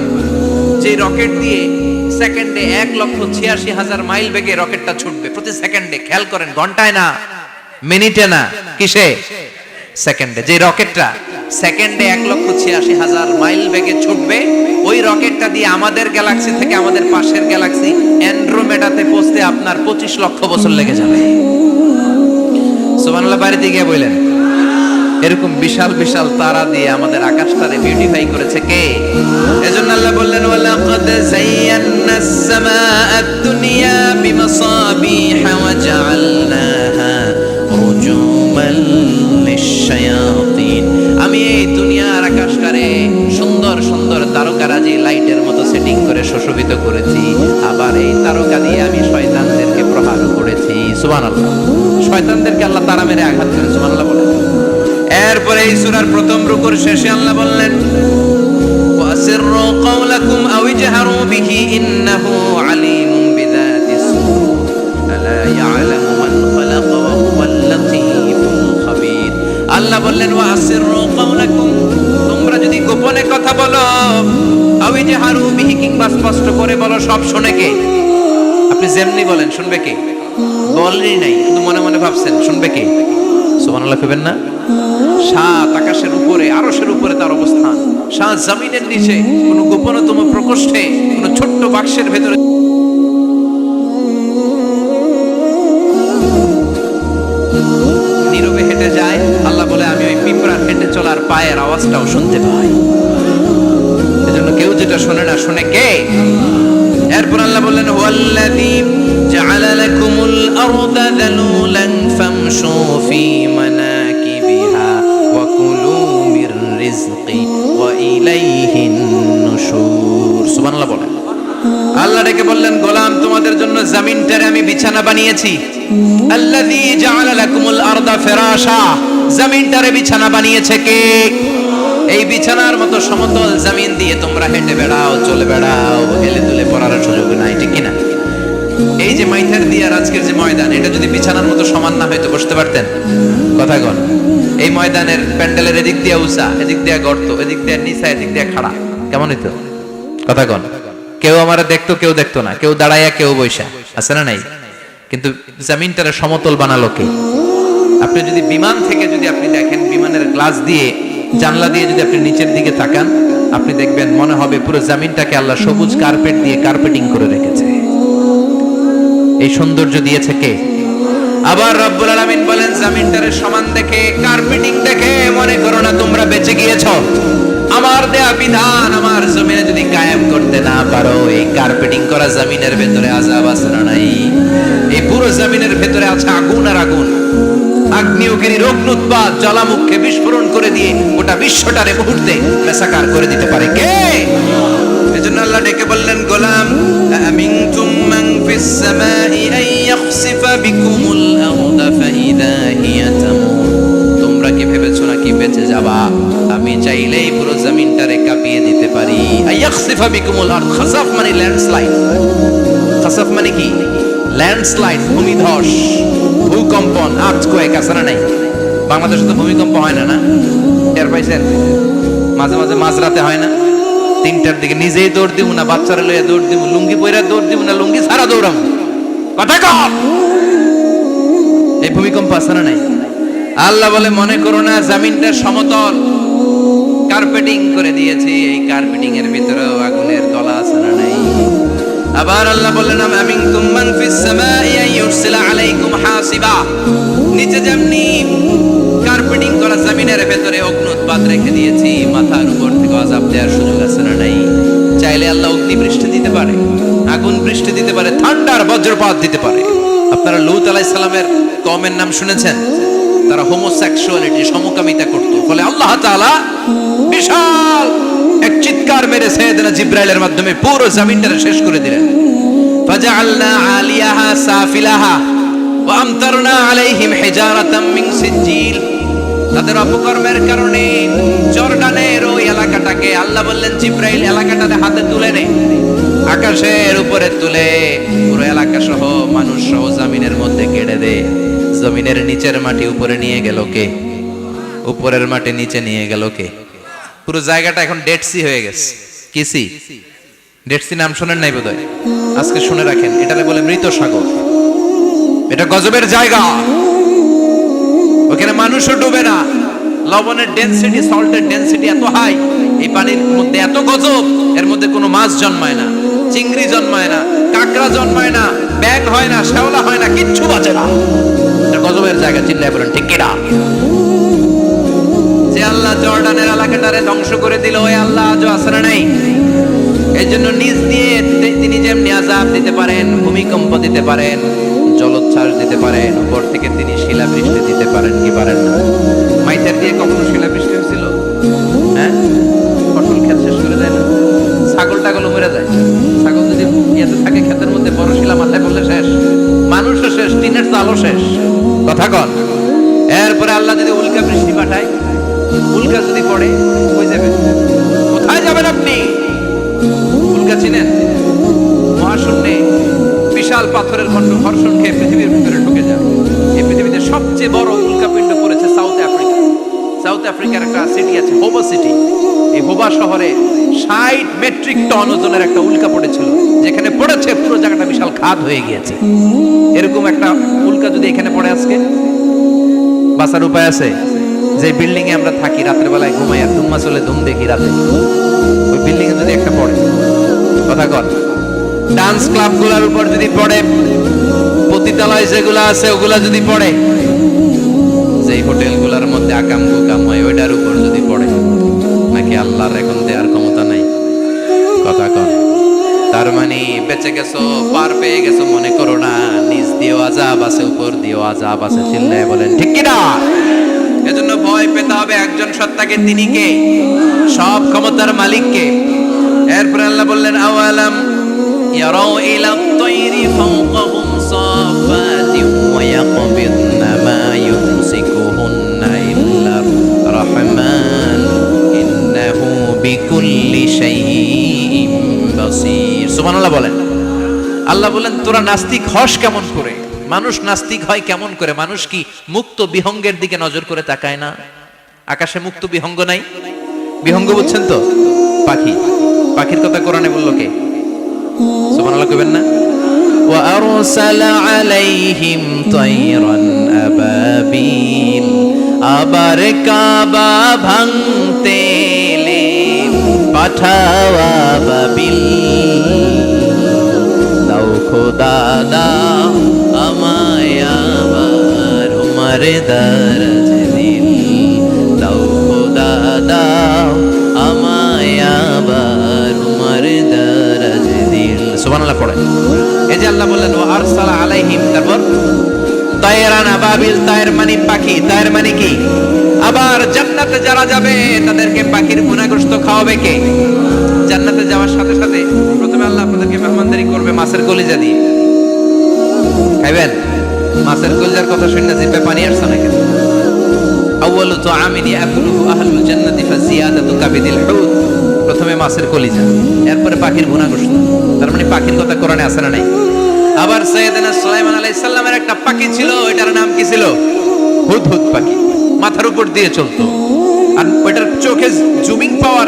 যে রকেট দিয়ে সেকেন্ডে 1,86,000 মাইল বেগে রকেটটা ছুটবে প্রতি সেকেন্ডে, খেয়াল করেন, ঘন্টায় না, মিনিটে না, কিসে? সেকেন্ডে। যে রকেটটা সেকেন্ডে 1,86,000 মাইল বেগে ছুটবে, ওই রকেটটা দিয়ে আমাদের গ্যালাক্সি থেকে আমাদের পাশের গ্যালাক্সি অ্যান্ড্রোমেডাতে পৌঁছতে আপনার 25 লক্ষ বছর লেগে যাবে। সুবহানাল্লাহ, বাড়িতে গিয়ে বললেন। এরকম বিশাল বিশাল তারা দিয়ে আমাদের আকাশটারে বিউটিফাই করেছে কে? এজন্য আল্লাহ বললেন ওয়ালাকাদ যায়্যানাস সামাআদ দুনিয়া বিমাসাবিহা ওয়া জাআলনাহা রুজুমান লিশ-শায়াতিন। আমি এই দুনিয়ার আকাশটারে সুন্দর সুন্দর তারকারাজি লাইটের মতো সেটিং করে সুশোভিত করেছি, আবার এই তারকা দিয়ে আমি শয়তানদেরকে প্রহার করেছি। সুবহানাল্লাহ। শয়তানদেরকে আল্লাহ তারা মেরে আঘাত করেন। সুবহানাল্লাহ বলেন। এরপরে এই সূরার প্রথম রুকুর শেষে আল্লাহ বললেন ওয়াসিররু কাওলাকুম আও ইজহারু বিহি ইন্নাহু আলীমুম বিযাতিস সুদূর আলা ইয়ালামু মান খালাকা ওয়া হুয়াল লাতীফুল খাবীর। আল্লাহ বললেন ওয়াসিররু কাওলাকুম, তোমরা যদি গোপনে কথা বলো, আও ইজহারু বিহি, কিংবা স্পষ্ট করে বলো, সব শুনে কে? আপনি যেমনি বলেন শুনবে কে? বলেনই নাই, শুধু মনে মনে ভাবছেন, শুনবে কে? সুবহানাল্লাহ কইবেন না? সাত আকাশের উপরে, আরশের উপরে তার অবস্থান, সাত জমিনের নিচে, কোন গোপনতম প্রকোষ্ঠে, কোন ছোট্ট বাক্সের ভেতরে নীরবে হেঁটে যায়। আল্লাহ বলে আমি ওই পিঁপড়ার হেঁটে চলার পায়ের আওয়াজটাও শুনতে পাই। এজন্য কেউ যেটা শোনে না, শুনে কে? এরপর আল্লাহ বললেন হুয়াল্লাযী জাআলা লাকুমুল আরদা যালুলান ফামশু ফি মানাকিবিহা ওয়া কুলু মির রিজকি ওয়া ইলাইহিন নুশুর। সুবহানাল্লাহ বলেন। আল্লাহ ডেকে বললেন গোলাম, তোমাদের জন্য জমিনটারে আমি বিছানা বানিয়েছি। আল্লাযী জাআলা লাকুমুল আরদা ফিরাশা, জমিনটারে বিছানা বানিয়েছে কে? এই বিছানার মতো সমতল জমিন দিয়ে তোমরা হেঁটে বেড়াও, চলে বেড়াও, হেলে দুলে পড়ার সুযোগ নাই, ঠিক কিনা? এই যে মাইথার দিয়ে আর আজকের যে ময়দান, এটা যদি বিছানার মতো সমান না হয়তো বসতে পারতেন? কথা কন। এই ময়দানের প্যান্ডেলের এদিক দিয়ে উঁচা, এদিক দিয়ে গর্ত, এদিক দিয়ে নিচা, এদিক দিয়ে খাড়া, কেমন হইতো? কথা কন। কেউ আমারে দেখতো, কেউ দেখতো না, কেউ দাঁড়াইয়া, কেউ বইসা, আছে না নাই? কিন্তু জমিনটারে সমতল বানালো কে? আপনি যদি বিমান থেকে যদি আপনি দেখেন, বিমানের গ্লাস দিয়ে, জানলা দিয়ে যদি আপনি নিচের দিকে তাকান, আপনি দেখবেন মনে হবে পুরো জমিনটাকে আল্লাহ সবুজ কার্পেট দিয়ে কার্পেটিং করে রেখেছে। এই সৌন্দর্য দিয়েছে কে? আবার রব্বুল আলামিন বলেন জমিনটারে সমান দেখে, কার্পেটিং দেখে মনে করো না তোমরা বেঁচে গিয়েছো। আমার দেয়া বিধান আমার জমিনে যদি কায়েম করতে না পারো, এই কার্পেটিং করা জমিনের ভেতরে আযাব আছে না নাই? এই পুরো জমিনের ভেতরে আছে আগুন আর আগুন। আগ্নেয়গিরির অগ্নুৎপাত জ্বালামুখে বিস্ফোরণ করে দিয়ে গোটা বিশ্বটারে মুহূর্তে মেসাকার করে দিতে পারে কে? এজন্য আল্লাহ ডেকে বললেন গোলাম, আমিনতুম মান ফিস সামাই আন ইয়াখসিফা বিকুমুল আরদা ফাইদা হিয়া তামুর। তোমরা কি ভেবেছো নাকি বেঁচে যাবা? আমি চাইলেই পুরো জমিনটারে কাঁপিয়ে দিতে পারি। আন ইয়াখসিফা বিকুমুল আরদ, খাসাফ মানে ল্যান্ডস্লাইড। খাসাফ মানে কি? ল্যান্ডস্লাইড, ভূমিধস, ভূকম্পন, আর্থকোয়েক, আছে না নাই? বাংলাদেশে তো ভূমিকম্প হয় না, না? টের পাইছেন? মাঝে মাঝে মাঝরাতে হয় না? 3টার দিকে নিজেই দৌড় দিব না, বাচ্চারা লইয়া দৌড় দিব, লুঙ্গি পইরা দৌড় দিব না, লুঙ্গি ছাড়া দৌড়াম। কথা কর। এই ভূমিকম্প আছে না নাই? আল্লাহ বলে মনে করো না জমিনটা সমতল, কার্পেটিং করে দিয়েছি। এই কার্পেটিং এর ভিতরেও আগুনের দলা আছে না নাই? আবার আল্লাহ বললেন আমিনতুম মান ফিস সামাই আন ইউরসিলা আলাইকুম হাসিবা। নিচে যেমনি কার্পেটিং করা জমিনের ভেতরে অগ্নুৎপাত রেখে দিয়েছি, মাথার উপর থেকে আযাব দেওয়ার সুযোগ আছে না নাই? চাইলে আল্লাহ অগ্নি বৃষ্টি দিতে পারে, আগুন বৃষ্টি দিতে পারে, ঠান্ডার বজ্রপাত দিতে পারে। আপনারা লূত আলাইহিস সালামের কওমের নাম শুনেছেন? তারা হোমোসেক্সুয়ালিটি, সমকামিতা করত। ফলে আল্লাহ তাআলা বিশাল এক চিৎকার মেরে সাইয়েদনা জিবরাইলের মাধ্যমে পুরো জমিনটারে শেষ করে দিলেন। ফাজআলনা আলিয়াহা সাফিলাহা ওয়া আমতারনা আলাইহিম হিজারাতাম মিন সিজিল। তাদের অপকর্মের কারণে জর্ডানের ওই এলাকাটাকে আল্লাহ বললেন জিবরাইল এলাকাটাতে হাতে তুলে নে, আকাশের উপরে তুলে পুরো এলাকা সহ মানুষ সহ জমিনের মধ্যে কেটে দে। জমিনের নিচের মাটি উপরে নিয়ে গেল কে? উপরের মাটি নিচে নিয়ে গেল কে? পুরো জায়গাটা এখন ডেড সি হয়ে গেছে। কি সি? ডেড সি নাম শোনেন নাই বোধহয়? আজকে শুনে রাখেন, এটারে বলে মৃত সাগর। এটা গজবের জায়গা, ওখানে মানুষও ডুবে না। লবণের ডেনসিটি, সল্টের ডেনসিটি এত হাই, এই পানির মধ্যে এত গজব, এর মধ্যে কোনো মাছ জন্মায় না, চিংড়ি জন্মায় না, কাঁকড়া জন্মায় না, ব্যাঙ হয় না, শ্যাওলা হয় না, কিচ্ছু বাঁচে না। এটা গজবের জায়গা। চিল্লায় বলেন ঠিক কিনা? যে আল্লাহ জর্ডানের এলাকাটারে ধ্বংস করে দিল, ওই আল্লাহ আজও আসরা নাই। এই জন্য নিজ দিয়ে তিনি যেমনি আযাব দিতে পারেন, ভূমিকম্প দিতে পারেন, জলোচ্ছ্বাস দিতে পারেন, উপর থেকে তিনি শিলাবৃষ্টি দিতে পারেন কি পারেন না? মাইথার দিয়ে কখনো শিলাবৃষ্টি হয়েছিল? হ্যাঁ, ফসল ক্ষেত শেষ করে দেয় না? ছাগল টাগল মরে যায়। ছাগল যদি ইয়েতে থাকে ক্ষেতের মধ্যে, বড় শিলা মাথায় পড়লে শেষ, মানুষও শেষ, টিনের চালও শেষ। কথা কন। এরপরে আল্লাহ যদি উল্কা বৃষ্টি পাঠায়, উল্কা যদি পড়ে, কই যাবেন? কোথায় যাবেন আপনি? উল্কা চিনেন? মহাশূন্যে বিশাল পাথরের খণ্ড ঘর্ষণ খেয়ে পৃথিবীর ভিতরে ঢুকে যায়। এই পৃথিবীতে সবচেয়ে বড় উল্কাপিণ্ড পড়েছে সাউথ আফ্রিকা। সাউথ আফ্রিকার একটা সিটি আছে, হোবা সিটি। এই হোবা শহরে 60 মেট্রিক টন ওজনের একটা উল্কা পড়েছিল, যেখানে পড়েছে পুরো জায়গাটা বিশাল খাদ হয়ে গিয়েছে। এরকম একটা উল্কা যদি এখানে পড়ে আজকে, বাঁচার উপায় আছে? যে বিল্ডিং এ আমরা থাকি, রাতের বেলায় ঘুমাই আর ধুম্মা চলে ধুম দেখি রাতে, ওই বিল্ডিং এ যদি একটা পড়ে, কথা কর। ডান্স ক্লাব গুলার উপর যদি পড়ে, পতিতালয় যেগুলা আছে ওগুলা যদি পড়ে, যেই হোটেল গুলার মধ্যে আকাম কুকাম হয় ওইটার উপর যদি পড়ে, নাকি আল্লাহর এখন দেওয়ার ক্ষমতা নাই? কথা কর। তার মানে বেঁচে গেছো, পার পেয়ে গেছো মনে করো না, নিচ দিয়েও আযাব আছে, উপর দিয়েও আযাব আছে। চিল্লায় বলেন ঠিক কিনা? এজন্য ভয় পেতে হবে একজন সত্তাকে, তিনি কে? সব ক্ষমতার মালিক কে? এরপর আল্লাহ বললেন, আওয়ালাম ইয়ারাউ ইলা তায়রি ফাওকাহুম সাফাতিন ওয়া ইয়াকবিদনা মা ইউমসিকুহুন্না ইল্লার রাহমান ইন্নাহু বিকুল্লি শাইইন বাসীর। সুবহানাল্লাহ বলেন। আল্লাহ বলেন, তোরা নাস্তিক হস কেমন করে? মানুষ নাস্তিক হয় কেমন করে? মানুষ কি মুক্ত বিহঙ্গের দিকে নজর করে তাকায় না? আকাশে মুক্ত বিহঙ্গ নাই? বিহঙ্গ বুঝছেন তো? পাখি। পাখির কথা কোরআনে বললো কে? সুবহানাল্লাহ কইবেন না? ওয়া আরসালা আলাইহিম তায়রান আবাবিল। আবার কাবা ভাঙতে এলে পাঠাও আবাবিল। দাও খোদা দাও আমায় আবার উমার দারাজ দিল। দাও খোদা দাও আমায় আবার উমার দারাজ দিল। সুবহানাল্লাহ পড়ে। এই যে আল্লাহ বললেন ওয়া আরসালা আলাইহিম, তারপর তায়রান আবাবিল। তায়ের মানে পাখি, তায়ের মানে কি? আবার জান্নাতে যারা যাবে তাদেরকে পাখির ভুনাগ্রস্ত খাওয়াবে কে? জান্নাতে যাওয়ার সাথে সাথে প্রথমে আল্লাহ আপনাদেরকে মেহমানদারি করবে মাছের কলিজা দিয়ে। খাইবেন? মাছের কলিজার কথা শুনে জিভে পানি আসছে না কেন? আউয়ালু তুআমিন ইয়াকুলুহু আহলুল জান্নাতি ফাজিয়াদাতু কাবিদিল হুত। প্রথমে মাছের কলিজা, এরপরে পাখির ভুনাগ্রস্ত। তার মানে পাখির কথা কোরআনে আছে না নাই? আবার সাইয়েদনা সুলাইমান আলাইহিস সালামের একটা পাখি ছিল, ওইটার নাম কি ছিল? হুদহুদ পাখি। মাথার উপর দিয়ে চলতো, আর ওইটার চোখে জুমিং পাওয়ার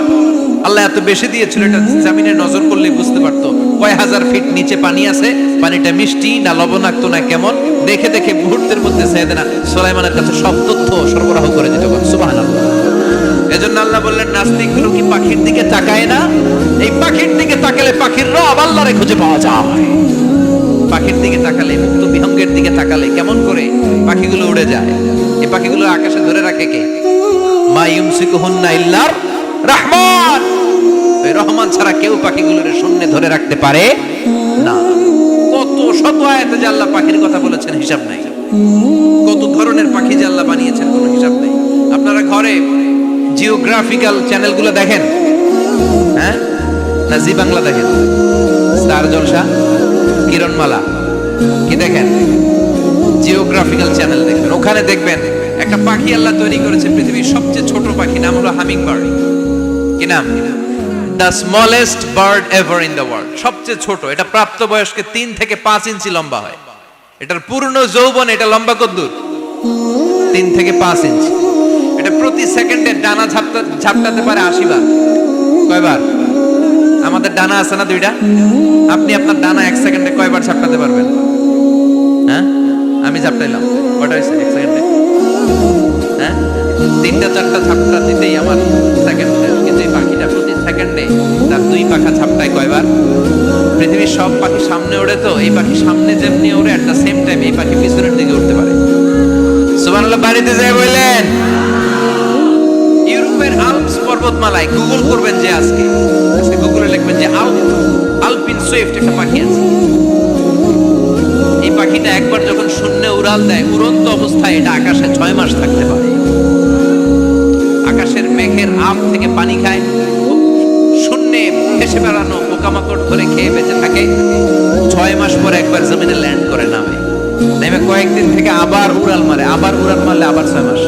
আল্লাহ এত বেশি দিয়েছিল, এটা জমিনে নজর করলে বুঝতে পারতো কয় হাজার ফিট নিচে পানি আছে, পানিটা মিষ্টি না লবণাক্ত না কেমন, দেখে দেখে মুহূর্তের মধ্যে সাইয়েদনা সুলাইমানের কাছে সব তথ্য সরবরাহ করে দিত। সুবহানাল্লাহ। এজন্য আল্লাহ বললেন, নাস্তিকগুলো কি পাখির দিকে তাকায় না? এই পাখির দিকে তাকালে পাখির রব আল্লাহরে খুঁজে পাওয়া যায়। পাখির দিকে তাকালে, মুক্ত বিহঙ্গের দিকে তাকালে কেমন করে পাখিগুলো উড়ে যায়। এই পাখিগুলো আকাশে ধরে রাখে কে? মা ইউমসিকুহুন্না ইল্লার রহমান। ওই রহমান ছাড়া কেউ পাখিগুলোর সামনে ধরে রাখতে পারে না। কত শত আয়াতে যে আল্লাহ পাখির কথা বলেছেন হিসাব নাই। কত ধরনের পাখি যে আল্লাহ বানিয়েছেন কোনো হিসাব নাই। আপনারা ঘরে জিওগ্রাফিক্যাল চ্যানেলগুলো দেখেন? হ্যাঁ, না জি বাংলা দেখেন? স্টার জলসা, কিরণমালা কি দেখেন? জিওগ্রাফিক্যাল চ্যানেল দেখবেন। ওখানে দেখবেন একটা পাখি আল্লাহ তৈরি করেছে, পৃথিবীর সবচেয়ে ছোট পাখি, নাম হলো হামিং বার্ড। কি নাম? The smallest bird ever in the world. সবচেয়ে ছোট। এটা প্রাপ্তবয়স্কে 3 থেকে 5 ইঞ্চি লম্বা হয়। এটার পূর্ণ যৌবন এটা লম্বা কতদূর? 3 থেকে 5 ইঞ্চি। এটা প্রতি সেকেন্ডে ডানা ঝাপটাতে পারে 80 বার। কয়বার? আমাদের ডানা আছে না 2টা? আপনি আপনার ডানা 1 সেকেন্ডে কয়বার ঝাপটাতে পারবেন? হ্যাঁ, আমি ঝাপটাইলাম, কয়টা হয়েছে 1 সেকেন্ডে? হ্যাঁ, 3টা 4টা ঝাপটা দিতেই আমার সেকেন্ড শেষ। কিন্তু এই পাখিটা প্রতি সেকেন্ডে তার 2 পাখা ঝাপটায় কয়বার? পৃথিবীর সব পাখি সামনে ওড়ে, তো এই পাখি সামনে যেমনি ওড়ে, এট দ্য সেম টাইম এই পাখি পিছনের দিকে উঠতে পারে। সুবহানাল্লাহ। বাড়িতে যায় বললেন ইউরোপের আল্পস পর্বতমালায় গুগল করবেন যে আজকে গুগলে লিখবেন যে আলপিন সুইফট একটা পাখি আছে। এই পাখিটা একবার যখন শূন্যে উড়াল দেয়, উড়ন্ত অবস্থায় এটা আকাশে 6 মাস থাকতে পারে। আকাশের মেঘের আপ থেকে পানি খায়, শূন্যে ভেসে বেড়ানো পোকামাকড় ধরে খেয়ে বেঁচে থাকে। 6 মাস পরে একবার জমিনে ল্যান্ড করে নামে, নেমে কয়েকদিন থেকে আবার উড়াল মারে, আবার উড়াল মারলে আবার 6 মাস।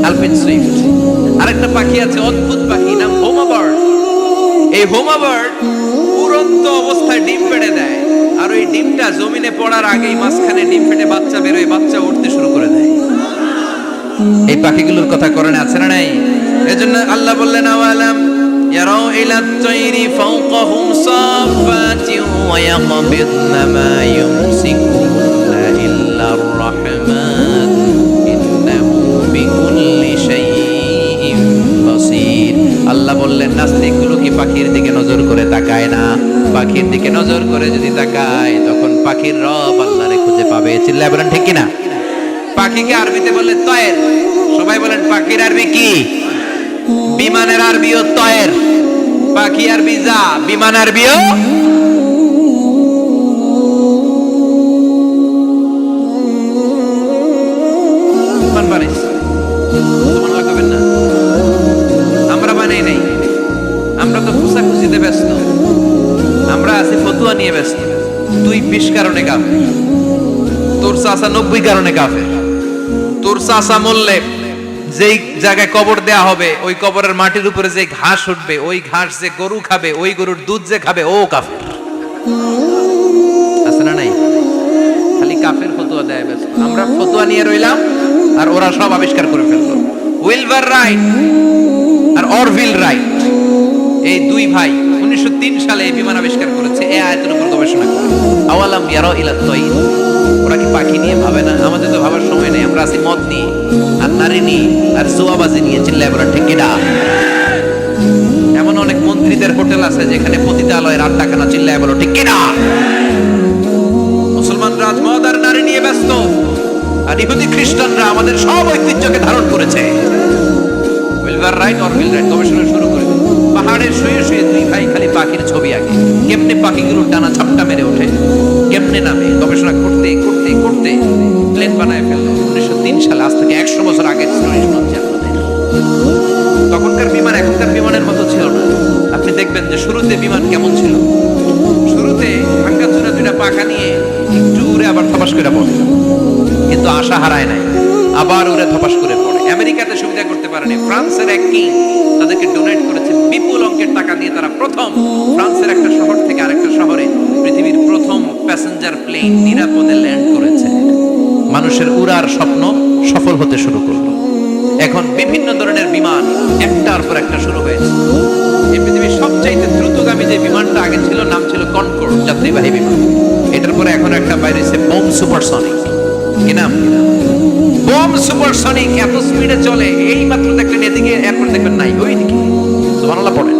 আলপিন সুইফট। আরেকটা পাখি আছে, অদ্ভুত পাখি, নাম হোমা বার্ড। এই হোমা বার্ড উড়ন্ত অবস্থায় ডিম পেড়ে দেয়, আর ওই ডিমটা জমিনে পড়ার আগেই মাঝখানে ডিম ফেটে বাচ্চা বেরোয়, বাচ্চা উঠতে শুরু করে দেয়। এই পাখিগুলোর কথা কোরআনে আছে না নাই? এজন্য আল্লাহ বললেন আওয়ালাম ইয়ারাউ ইলাত তাইরি ফাওকাহুম সাফাতিন ওয়া ইয়াকবিদনা মা ইউমসিকুনা ইল্লার রাহমান ইন্নাহু বিকুল্লি শাইইন বাসীর। আল্লাহ বললেন নাস্তিকগুলো কি পাখির দিকে নজর করে তাকায় না? পাখির দিকে নজর করে যদি তাকায় তখন পাখির রব আল্লাহরে খুঁজে পাবে। চিল্লায় বলেন ঠিক কিনা? পাখিকে আরবিতে বলে তয়ের। সবাই বলেন পাখির আরবি কি? বিমানের আরবিও তয়ের। পাখি আরবি যা, বিমান আরবিও বিমান বানাইছে। সুবহানাল্লাহ কবেন না? আমরা বানাই নাই, আমরা তো খুঁজিতে ব্যস্ত, আমরা আছি ফতুয়া নিয়ে ব্যস্ত। তুই 20 কারণে কাফের, তোর চাচা 90 কারণে কাফের। তোর চাচা মরলে যেই জায়গায় কবর দেয়া হবে, ওই কবরের মাটির উপরে যে ঘাস উঠবে, ওই ঘাস যে গরু খাবে, ওই গরুর দুধ যে খাবে, ও কাফের। আছে না নাই? খালি কাফের ফতোয়া দেয় ব্যস্ত। আমরা ফতোয়া নিয়ে রইলাম আর ওরা সব আবিষ্কার করে ফেললো। উইলবার রাইট আর অরভিল রাইট, এই দুই ভাই 1903 সালে এই বিমান আবিষ্কার করেছে এই আয়াতের উপর গবেষণা করে। আওয়ালাম ইয়ারাউ ইলাত তাইর, ওরা কি পাখি নিয়ে ভাবে না? আমাদের তো ভাবার সময় নেই, আমরা আছি মদ নিয়ে আর নারী নিয়ে আর জুয়াবাজি নিয়ে। চিল্লায় বলেন ঠিক কিনা? এমন অনেক মন্ত্রীদের হোটেল আছে যেখানে পতিতালয়ের আড্ডাখানা। চিল্লায় বলো ঠিক কিনা? মুসলমানরা আজ মদ আর নারী নিয়ে ব্যস্ত, আর ইহুদি খ্রিস্টানরা আমাদের সব ঐতিহ্যকে ধারণ করেছে। উইলবার রাইট অরভিল রাইট গবেষণা শুরু করে দিল। পাহাড়ে শুয়ে শুয়ে দুই ভাই খালি পাখির ছবি আঁকে, কেমনে পাখিগুলোর ডানা ঝাপটা মেরে ওঠে, কেমনে নামে। গবেষণা করতে করতে করতে প্লেন বানায় ফেললো 1903 সালে। আজ থেকে 100 বছর আগের স্টোরি শোনাচ্ছি আপনাদের। তখনকার বিমান এখনকার বিমানের মতো ছিল না। আপনি দেখবেন যে শুরুতে বিমান কেমন ছিল। শুরুতে ভাঙ্গা চূড়া দুইটা পাখা নিয়ে একটু উড়ে আবার থপাস করে পড়ে, কিন্তু আশা হারায় নাই, আবার উড়ে থপাস করে পড়ে। আমেরিকাতে সুবিধা করতে পারেনি। ফ্রান্সের এক কিং তাদেরকে ডোনেট করেছে বিপুল অঙ্কের টাকা দিয়ে। তারা প্রথম ফ্রান্সের একটা শহর থেকে আরেকটা শহরে পৃথিবীর প্রথম প্যাসেঞ্জার প্লেন নিরাপদে ল্যান্ড করেছে। মানুষের উড়ার স্বপ্ন সফল হতে শুরু করলো। এখন বিভিন্ন ধরনের বিমান একটার পর একটা শুরু হয়েছে। এই পৃথিবীর সবচাইতে দ্রুতগামী যে বিমানটা আগে ছিল নাম ছিল কনকর্ড যাত্রীবাহী বিমান। এটার পরে এখন একটা বাইরে হয়েছে বোম সুপারসনিক। কি নাম? Bomb supersonic. এত স্পিডে চলে, এই মাত্র দেখলেন এদিকে, এরপর দেখবেন নাই ওইদিকে। সুবহানাল্লাহ পড়েন।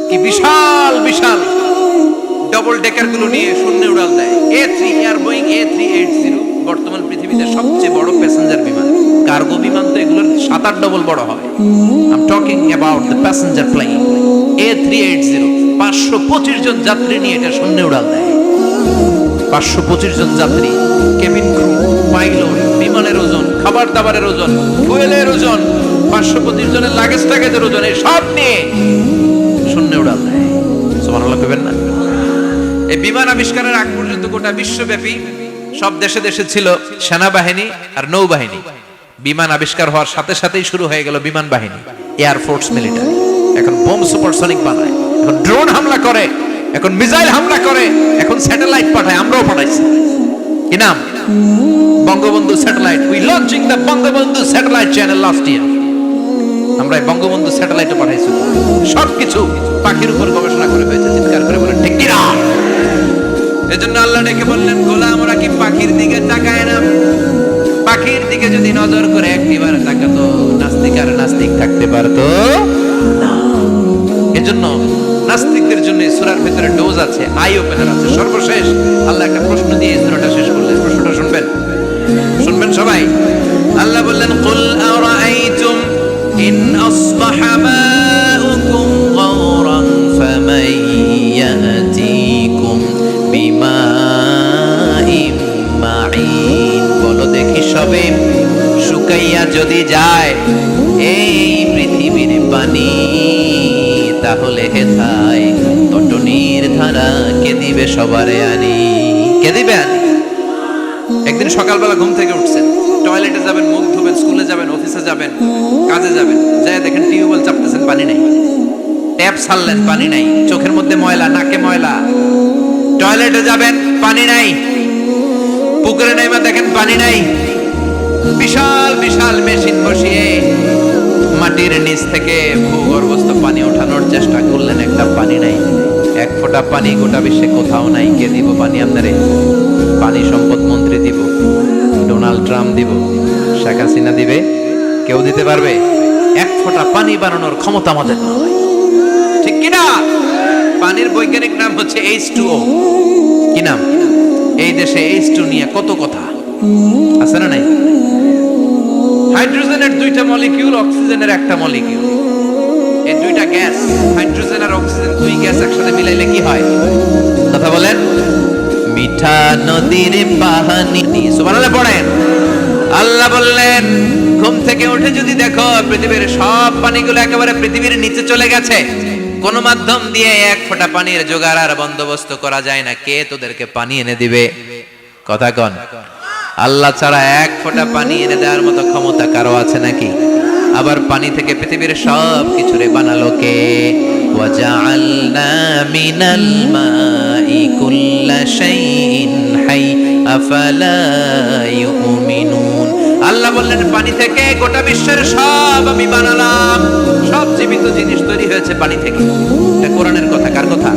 কি বিশাল বিশাল ডবল ডেকার গুলো নিয়ে শূন্যে উড়াল দেয়। A3 এয়ার বোয়িং A380 বর্তমান পৃথিবীতে সবচেয়ে বড় প্যাসেঞ্জার বিমান। কার্গো বিমান তো এগুলোর 7-8 ডবল বড় হয়। I am talking about the passenger plane A380। 525 জন যাত্রী নিয়ে এটা শূন্যে উড়াল দেয়। 525 জন যাত্রী, কেবিন ক্রু, পাইলট, বিমানের ওজন, খাবার দাবারের ওজন, ফুয়েলের ওজন, 525 জনের লাগেজ টাগেজের ওজন, এই সব নিয়ে শূন্যে উড়াল দেয়। সুবহানাল্লাহ কইবেন না? এই বিমান আবিষ্কারের আগ পর্যন্ত গোটা বিশ্বব্যাপী সব দেশে দেশে ছিল সেনাবাহিনী আর নৌবাহিনী। বিমান আবিষ্কার হওয়ার সাথে সাথেই শুরু হয়ে গেল বিমান বাহিনী, এয়ার ফোর্স, মিলিটারি। এখন বোম সুপারসনিক বানায়, এখন ড্রোন হামলা করে, এখন মিসাইল হামলা করে, এখন স্যাটেলাইট পাঠায়। আমরাও পাঠাইছি। কি নাম? Bangabandhu satellite. We launching the Bangabandhu satellite channel last year. আমরা বঙ্গবন্ধু স্যাটেলাইটও পাঠাইছি। সবকিছু পাখির উপর গবেষণা করে হয়েছে। চিৎকার করে বলেন ঠিক কিনা? এজন্য আল্লাহ ডেকে বললেন, গোলাম ওরা কি পাখির দিকে তাকায় না? পাখির দিকে যদি নজর করে একটিবার তাকাতো, নাস্তিক আর নাস্তিক থাকতে পারতো না। এজন্য নাস্তিকদের জন্য সূরার ভিতরে ডোজ আছে, আই ওপেনার আছে। সর্বশেষ আল্লাহ একটা প্রশ্ন দিয়ে সূরাটা শেষ করলেন। প্রশ্নটা শুনবেন, শুনবেন সবাই। আল্লাহ বললেন, কুল আরাআইতুম সবে শুকাইয়া যদি যায় এই পৃথিবীর পানি, তাহলে হেথায় তটনির ধারা কে দিবে সবারে আনি? কে দিবে আনি? একদিন সকালবেলা ঘুম থেকে উঠছেন, টয়লেটে যাবেন, মুখ ধুবেন, স্কুলে যাবেন, অফিসে যাবেন, কাজে যাবেন, যাই দেখেন টিউবওয়েল চাপতেছেন, পানি নেই। ট্যাপ ছাড়লেন, পানি নাই। চোখের মধ্যে ময়লা, নাকে ময়লা। টয়লেটে যাবেন, পানি নাই। পুকুরে নাইবা দেখেন পানি নাই। বিশাল বিশাল মেশিন বসিয়ে মাটির নিচ থেকে ভূগর্ভস্থ পানি ওঠানোর চেষ্টা করলেন, একটা পানি নাই। এক ফোঁটা পানি গোটা বিশ্বে কোথাও নাই। কে দিব পানি আপনারে? পানি সম্পদ মন্ত্রী দিব, ডোনাল্ড ট্রাম্প দিব, শেখ হাসিনা দিবে? কেউ দিতে পারবে? এক ফোঁটা পানি বানানোর ক্ষমতা আমাদের নয়, ঠিক কিনা? পানির বৈজ্ঞানিক নাম হচ্ছে H2O। কি নাম? এই দেশে H2 নিয়ে কত কথা আছে না নাই? হাইড্রোজেনের দুইটা মলিকিউল, অক্সিজেনের একটা মলিকিউল। এই দুইটা গ্যাস, হাইড্রোজেন আর অক্সিজেন, দুই গ্যাস একসাথে মিলাইলে কি হয়? কথা বলেন। মিঠা নদীর পানি। সুবহানাল্লাহ পড়েন। আল্লাহ বললেন, ঘুম থেকে উঠে যদি দেখো পৃথিবীর সব পানিগুলো একেবারে পৃথিবীর নিচে চলে গেছে, কোন মাধ্যম দিয়ে এক ফোঁটা পানির জোগাড় আর বন্দোবস্ত করা যায় না, কে তোদেরকে পানি এনে দিবে? কথা কন। আল্লাহ ছাড়া এক ফোঁটা পানি এনে দেওয়ার মতো ক্ষমতা কারো আছে নাকি? আবার পানি থেকে পৃথিবীর সব কিছুরে বানালো কে? ওয়াজআলনা মিনাল মাই কুল্লা শাইইন হাই আফালা ইউমিনুন। আল্লাহ বললেন, পানি থেকে গোটা বিশ্বের সব আমি বানালাম। সব জীবিত জিনিস তৈরি হয়েছে পানি থেকে। এটা কোরআনের কথা। কার কথা?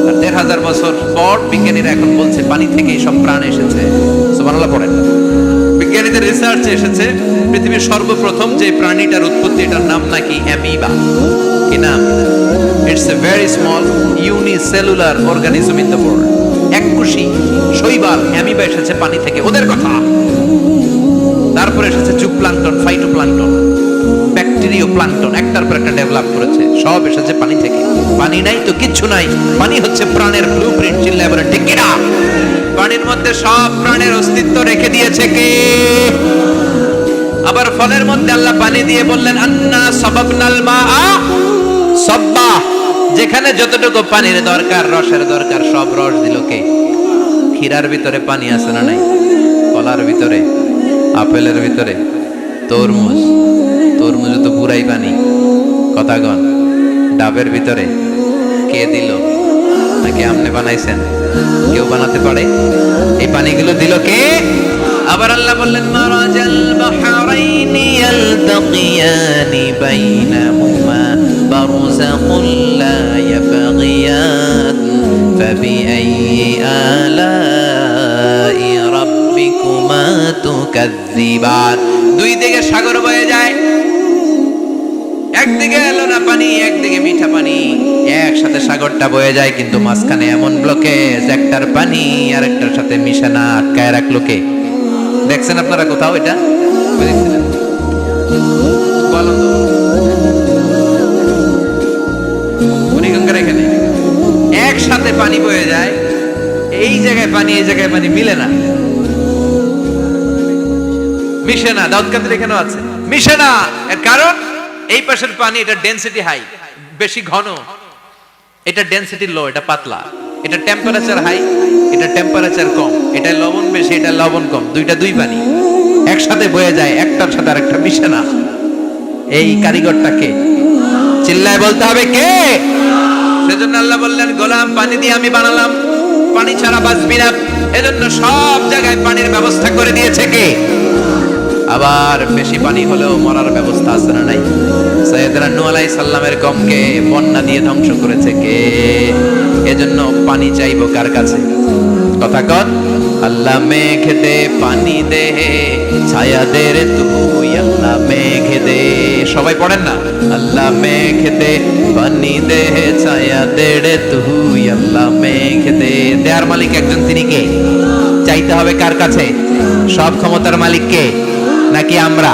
আর ১,৫০০ বছর পর বিজ্ঞানীরা এখন বলছে পানি থেকে সব প্রাণ এসেছে। সুবহানাল্লাহ পড়েন। বিজ্ঞানীদের রিসার্চে এসেছে পৃথিবীর সর্বপ্রথম যে প্রাণীটার উৎপত্তি, এটার নাম নাকি অ্যামিবা। কি নাম? It's a very small unicellular organism in the world. এককোষী শৈবাল অ্যামিবা এসেছে পানি থেকে, ওদের কথা। তারপরে এসেছে জুপ্লাঙ্কটন, ফাইটোপ্লাঙ্কটন, ব্যাকটেরিয়া প্লাঙ্কটন, একটার পর একটা ডেভেলপ করেছে। সব এসেছে পানি থেকে। পানি নাই তো কিচ্ছু নাই। পানি হচ্ছে প্রাণের ব্লুপ্রিন্ট। চিল্লায় বলেন ঠিক কিনা? পানির মধ্যে সব প্রাণের অস্তিত্ব রেখে দিয়েছে কে? আবার ফলের মধ্যে আল্লাহ পানি দিয়ে বললেন, আন্না সাবাবনাল মাআ সাব্বা। যেখানে যতটুকু পানির দরকার, রসের দরকার, সব রস দিল কে? ক্ষীরার ভিতরে পানি আছে না নাই? কলার ভিতরে, আপেলের ভিতরে, তরমুজ, তরমুজে তো পুরাই পানি। কথা কন। ডাবের ভিতরে কে দিল? নাকি আপনি বানাইছেন? কেউ বানাতে পারে? এই পানিগুলো দিল কে? আবার আল্লাহ বললেন, মারাজাল বাহরাইনি ইয়ালতাকিয়ানি বাইনাহুমা বারযাকুন লা ইয়াবগিয়ান ফাবিআইয়ি আলাই রাব্বিকুমা তুকাযযিবান। দুই দিকে সাগর বয়ে যায়, একদিকে এলোনা পানি, একদিকে মিঠা পানি, একসাথে সাগরটা বয়ে যায়, কিন্তু মাঝখানে এমন ব্লকেজ, একটার পানি আর একটার সাথে মিশে না, আটকায় রাখলো কে? দেখছেন আপনারা কোথাও এটা? দেখছিলেন? বলো তো। বুড়িগঙ্গার এখানে একসাথে পানি বয়ে যায়, এই জায়গায় পানি, এই জায়গায় পানি মিলে না, মিশে না। দাউদকান্দির এখানেও আছে, মিশে না। এর কারণ এই পাশের পানি, এটা ডেনসিটি হাই, বেশি ঘন, এটা ডেনসিটি লো, এটা পাতলা, এটা টেম্পারেচার হাই, এটা টেম্পারেচার কম, এটা লবণ বেশি, এটা লবণ কম। দুইটা দুই পানি একসাথে বয়ে যায়, একটার সাথে আরেকটা মিশে না। এই কারিগরটা কে? চিল্লায় বলতে হবে কে? সেজন্য আল্লাহ বললেন, গোলাম পানি দিয়ে আমি বানালাম, পানি ছাড়া বাঁচবি না। এজন্য সব জায়গায় পানির ব্যবস্থা করে দিয়েছে কে? আবার বেশি পানি হলেও মরার ব্যবস্থা আছে না নাই? সাইয়েদনা নূহ আলাইহিস সালামের কওমকে বন্যা দিয়ে ধ্বংস করেছে কে? এজন্য পানি চাইবো কার কাছে? কথা কন। আল্লাহ মেঘ দে পানি দে, ছায়া দে রে তুই, আল্লাহ মেঘ দে। সবাই পড়েন না? আল্লাহ মেঘ দে পানি দে, ছায়া দে রে তুই, আল্লাহ মেঘ দে। দেয়ার মালিক একজন, তিনি কে? চাইতে হবে কার কাছে? সব ক্ষমতার মালিক কে? নাকি আমরা?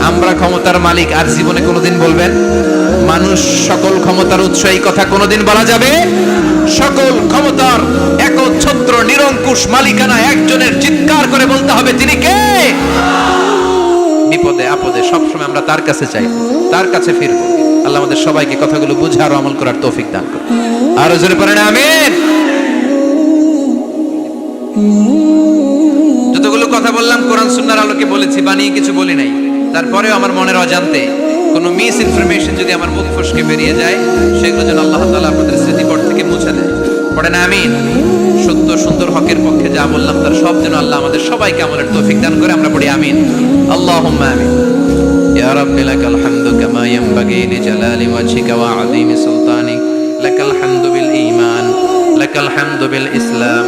আমরা ক্ষমতার মালিক। আর জীবনে কোনোদিন বলবেন মানুষ সকল ক্ষমতার উৎস? এই কথা কোনোদিন বলা যাবে? সকল ক্ষমতার একচ্ছত্র নিরঙ্কুশ মালিকানা একজনের। চিৎকার করে বলতে হবে তিনি কে? বিপদে আপদে সবসময় আমরা তার কাছে চাই, তার কাছে ফিরবো। আল্লাহ আমাদের সবাইকে কথাগুলো বুঝার আমল করার তৌফিক দান করুন। আরো জোরে পড়েন আমিন। যতগুলো কথা বললাম কোরআন সুন্নাহর আলোকে বলেছি, বানিয়ে কিছু বলি নাই। তারপরেও আমার মনের অজান্তে কোনো মিস ইনফরমেশন যদি আমার মুখ ফসকে বেরিয়ে যায়, সেগুলো যেন আল্লাহ তাআলা আপনাদের স্মৃতিপট থেকে মুছে দেয়। পড়েন আমিন। সত্য সুন্দর হকের পক্ষে যা বললাম তার সব যেন আল্লাহ আমাদের সবাইকে আমলের তৌফিক দান করে। আমরা পড়ি আমিন। আল্লাহুম্মা আমিন। ইয়া রাব্বি লাকাল হামদু কামা ইয়ানবাগি লিজালালি ওয়াজহিকা ওয়া আযীমি সুলতানিক। লাকাল হামদু বিল ঈমান, লাকাল হামদু বিল ইসলাম,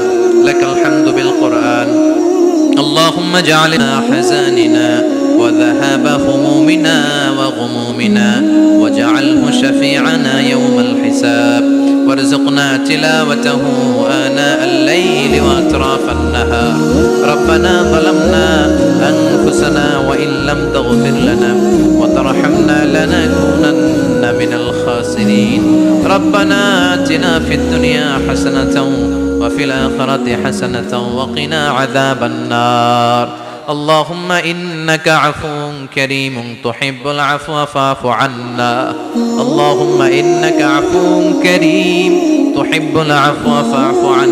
লাকাল হামদু বিল কুরআন। اللهم اجعلنا حزاننا وذهاب همومنا وغمومنا واجعله شفيعنا يوم الحساب وارزقنا تلاوته آناء الليل وأطراف النهار. ربنا ظلمنا أنفسنا وإن لم تغفر لنا وترحمنا لنكونن من الخاسرين. ربنا آتنا في الدنيا حسنة وفي الآخرة حسنة وقنا عذاب النار. اللهم إنك عفو كريم تحب العفو فاعف عنا. اللهم إنك عفو كريم تحب العفو فاعف عنا.